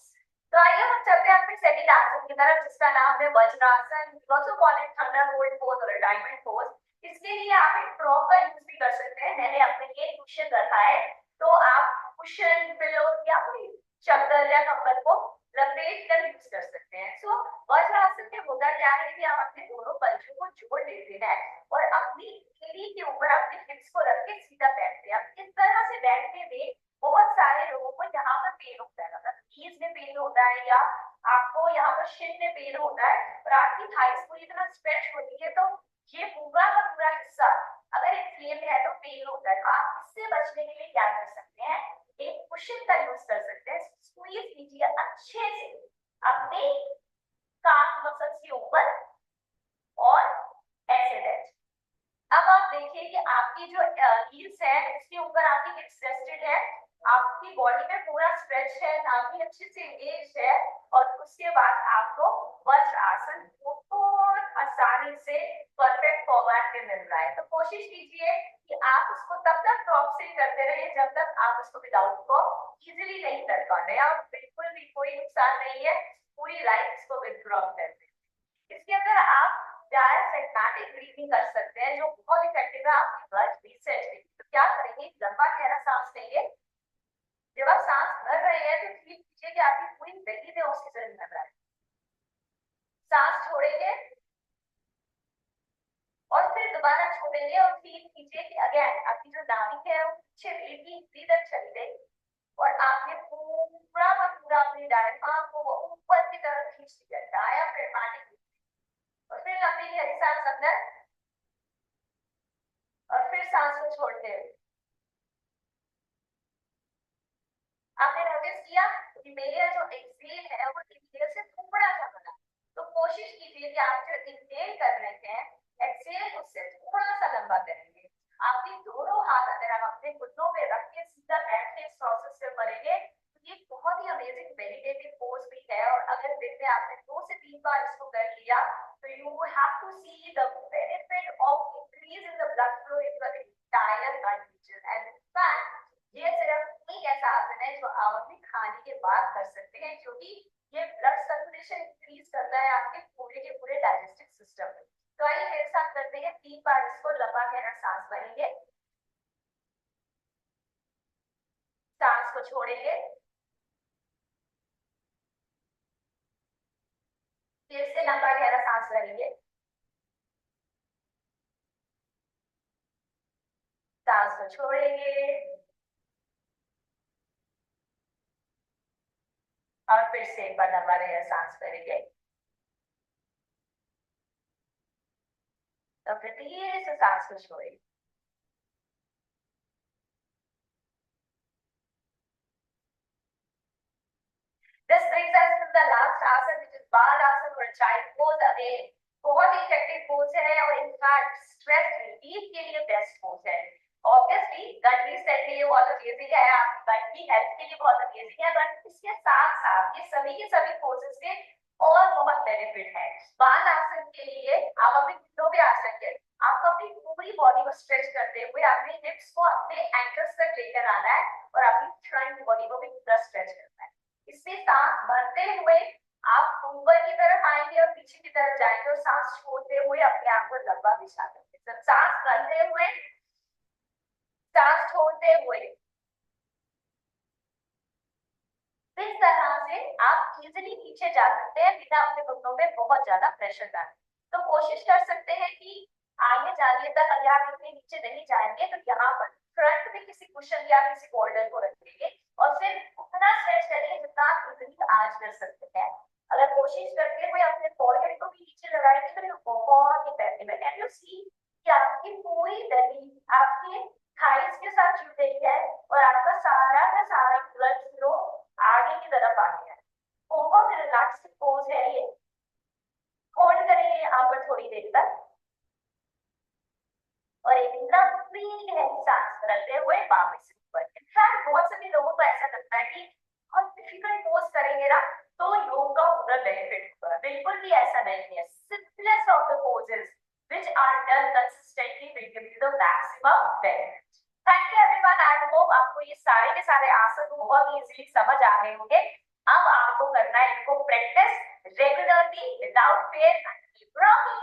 तो आइए हम चलते हैं अपने सेकंड आसन की तरफ, जिसका नाम है vajrasana, also called it Thunderbolt pose और डायमंड पोज। इसके लिए आप एक फ्रॉक का यूज भी कर सकते हैं। मैंने अपने लिए कुशन रखा है, तो आप कुशन, पिलो या कोई चादर या कंबल को लपेट कर यूज कर सकते हैं। सो वज्रासन में होता क्या है कि आप अपने दोनों पंजों को जोड़ लेते हैं और अपनी एड़ी के ऊपर अपने हिप्स को रख के सीधा बैठते हैं। इस तरह से बैठने में बहुत सारे लोगों को यहाँ पर पेन होता है, मतलब नीज में पेन होता है या आपको यहाँ पर शिन में पेन होता है और आपकी थाइस पूरी तरह स्ट्रेच होती है, तो ये पूरा का पूरा हिस्सा अगर इन्फ्लेम है तो पेन होता है। आप इससे बचने के लिए क्या कर सकते हैं? एक कुशन का यूज कर सकते हैं, स्क्वीज कीजिए अच्छे से अपने काफ मसल्स के ऊपर और ऐसे बैठ। अब आप देखिए कि आपकी जो हील्स है उसके ऊपर आपकी हिप्स रेस्टेड है, आपकी बॉडी में पूरा स्ट्रेच है, नाभि अच्छे से एंगेज है, और उसके बाद आपको वज्र आसन बहुत आसानी से परफेक्ट फॉर्मेट में मिल रहा है। तो कोशिश कीजिए कि आप उसको तब तक ड्रॉप से करते रहिए जब तक आप उसको विदाउट को इजीली नहीं कर पा रहे। और बिल्कुल भी कोई नुकसान नहीं है, पूरी लाइफ इसको विथड्रॉ करते हैं। इसके अंदर आप डायफ्रैग्मेटिक ब्रीथिंग कर सकते हैं जो बहुत इफेक्टिव है आपकी ब्लड रीसेट के लिए। तो क्या करेंगे, लंबा गहरा सांस लेंगे। जब आप सांस भर रहे हैं तो फील कीजिए कि आपकी पूरी बॉडी में ऑक्सीजन मिल रहा है। सांस छोड़ेंगे और फिर दोबारा छोड़ेंगे और फील कीजिए कि अगेन आपकी जो नाभि है वो पीछे भीतर चली गई और आपने पूरा का पूरा अपनी डायफ्राम को ऊपर की तरफ खींच दिया, डायफ्रैग्मेटिक। और फिर लंबी गहरी सांस अंदर और फिर सांस को छोड़ते हुए। आपने नोटिस किया कि मेरा जो एक्सेल है वो इनहेल से थोड़ा सा बड़ा, तो कोशिश कीजिए कि आप जो इनहेल कर रहे हैं एक्सेल उससे थोड़ा सा लंबा करेंगे। आपके दोनों हाथ अगर आप अपने घुटनों पे रख के सीधा बैठ के इस प्रोसेस से करेंगे तो ये बहुत ही अमेजिंग मेडिटेटिव पोज भी है। और अगर दिन में आपने 2 से 3 बार इसको कर लिया तो you have to see the benefit of increase in the blood flow in the entire body region. And in fact ये सिर्फ एक ऐसा आसन है जो आप अपने खाने के बाद कर सकते हैं, क्योंकि ये ब्लड सर्कुलेशन इंक्रीज करता है आपके पूरे के पूरे डाइजेस्टिव सिस्टम में। तो आइए मेरे साथ करते हैं 3 बार इसको लंबा गहरा सांस भरेंगे, सांस को छोड़ेंगे, फिर से लंबा गहरा सांस भरेंगे, सांस को छोड़ेंगे और फिर से एक बार लंबा गहरा सांस भरेंगे। तो फिर धीरे से सांस को छोड़ेंगे। This brings us to the last asana, which is Balasana or child pose. Again, बहुत ही इफेक्टिव पोज है और इनफैक्ट स्ट्रेस रिलीफ के लिए बेस्ट पोज है। ऑब्वियसली गट रीसेट के लिए बहुत अमेजिंग है, आपकी गट की हेल्थ के लिए बहुत अमेजिंग है, बट इसके साथ साथ ये सभी के सभी पोजेस के और बहुत बेनिफिट है। बाल आसन के लिए आप अपने घुटनों पे आ सकते हैं, आपको अपनी पूरी बॉडी को स्ट्रेच करते हुए अपने हिप्स को अपने एंकल्स तक लेकर आना है और अपनी फ्रंट बॉडी को भी पूरा स्ट्रेच करना है। इसमें सांस भरते हुए आप ऊपर की तरफ आएंगे और पीछे की तरफ जाएंगे और सांस छोड़ते हुए अपने आप को लंबा बिछा देंगे। जब सांस भरते हुए, सांस छोड़ते हुए, इस तरह से आप इजीली नीचे जा सकते हैं बिना अपने घुटनों पे बहुत ज्यादा प्रेशर डालें। तो कोशिश कर सकते हैं कि आगे जाने तक अगर आप इतने नीचे नहीं जाएंगे तो यहाँ पर फ्रंट में किसी कुशन या किसी बोल्डर को रखेंगे और फिर उतना स्ट्रेच करेंगे जितना आप इजीली आज कर सकते हैं। अगर कोशिश करते हुए अपने फॉरहेड को भी नीचे लगाएंगे तो ये बहुत इफेक्टिव है। कैन यू सी कि आपकी पूरी बेली आपके थाइस के साथ जुड़ गई है और आपका सारा का सारा ब्लड फ्लो आगे की तरफ आ गया है। बहुत रिलैक्स पोज है ये। होल्ड करेंगे यहाँ पर थोड़ी देर तक और एक लंबी गहरी सांस रखते हुए वापस ऊपर। इनफैक्ट बहुत सभी लोगों को ऐसा लगता है कि बहुत डिफिकल्ट पोज करेंगे ना तो योग का पूरा बेनिफिट होगा। बिल्कुल भी ऐसा नहीं है। Simplest of the poses which are done consistently will give you the maximum benefit. Thank you everyone. I hope आपको ये सारे के सारे आसन बहुत इजीली समझ आ गए होंगे। अब आपको करना है इनको practice regularly without fair and keep rocking.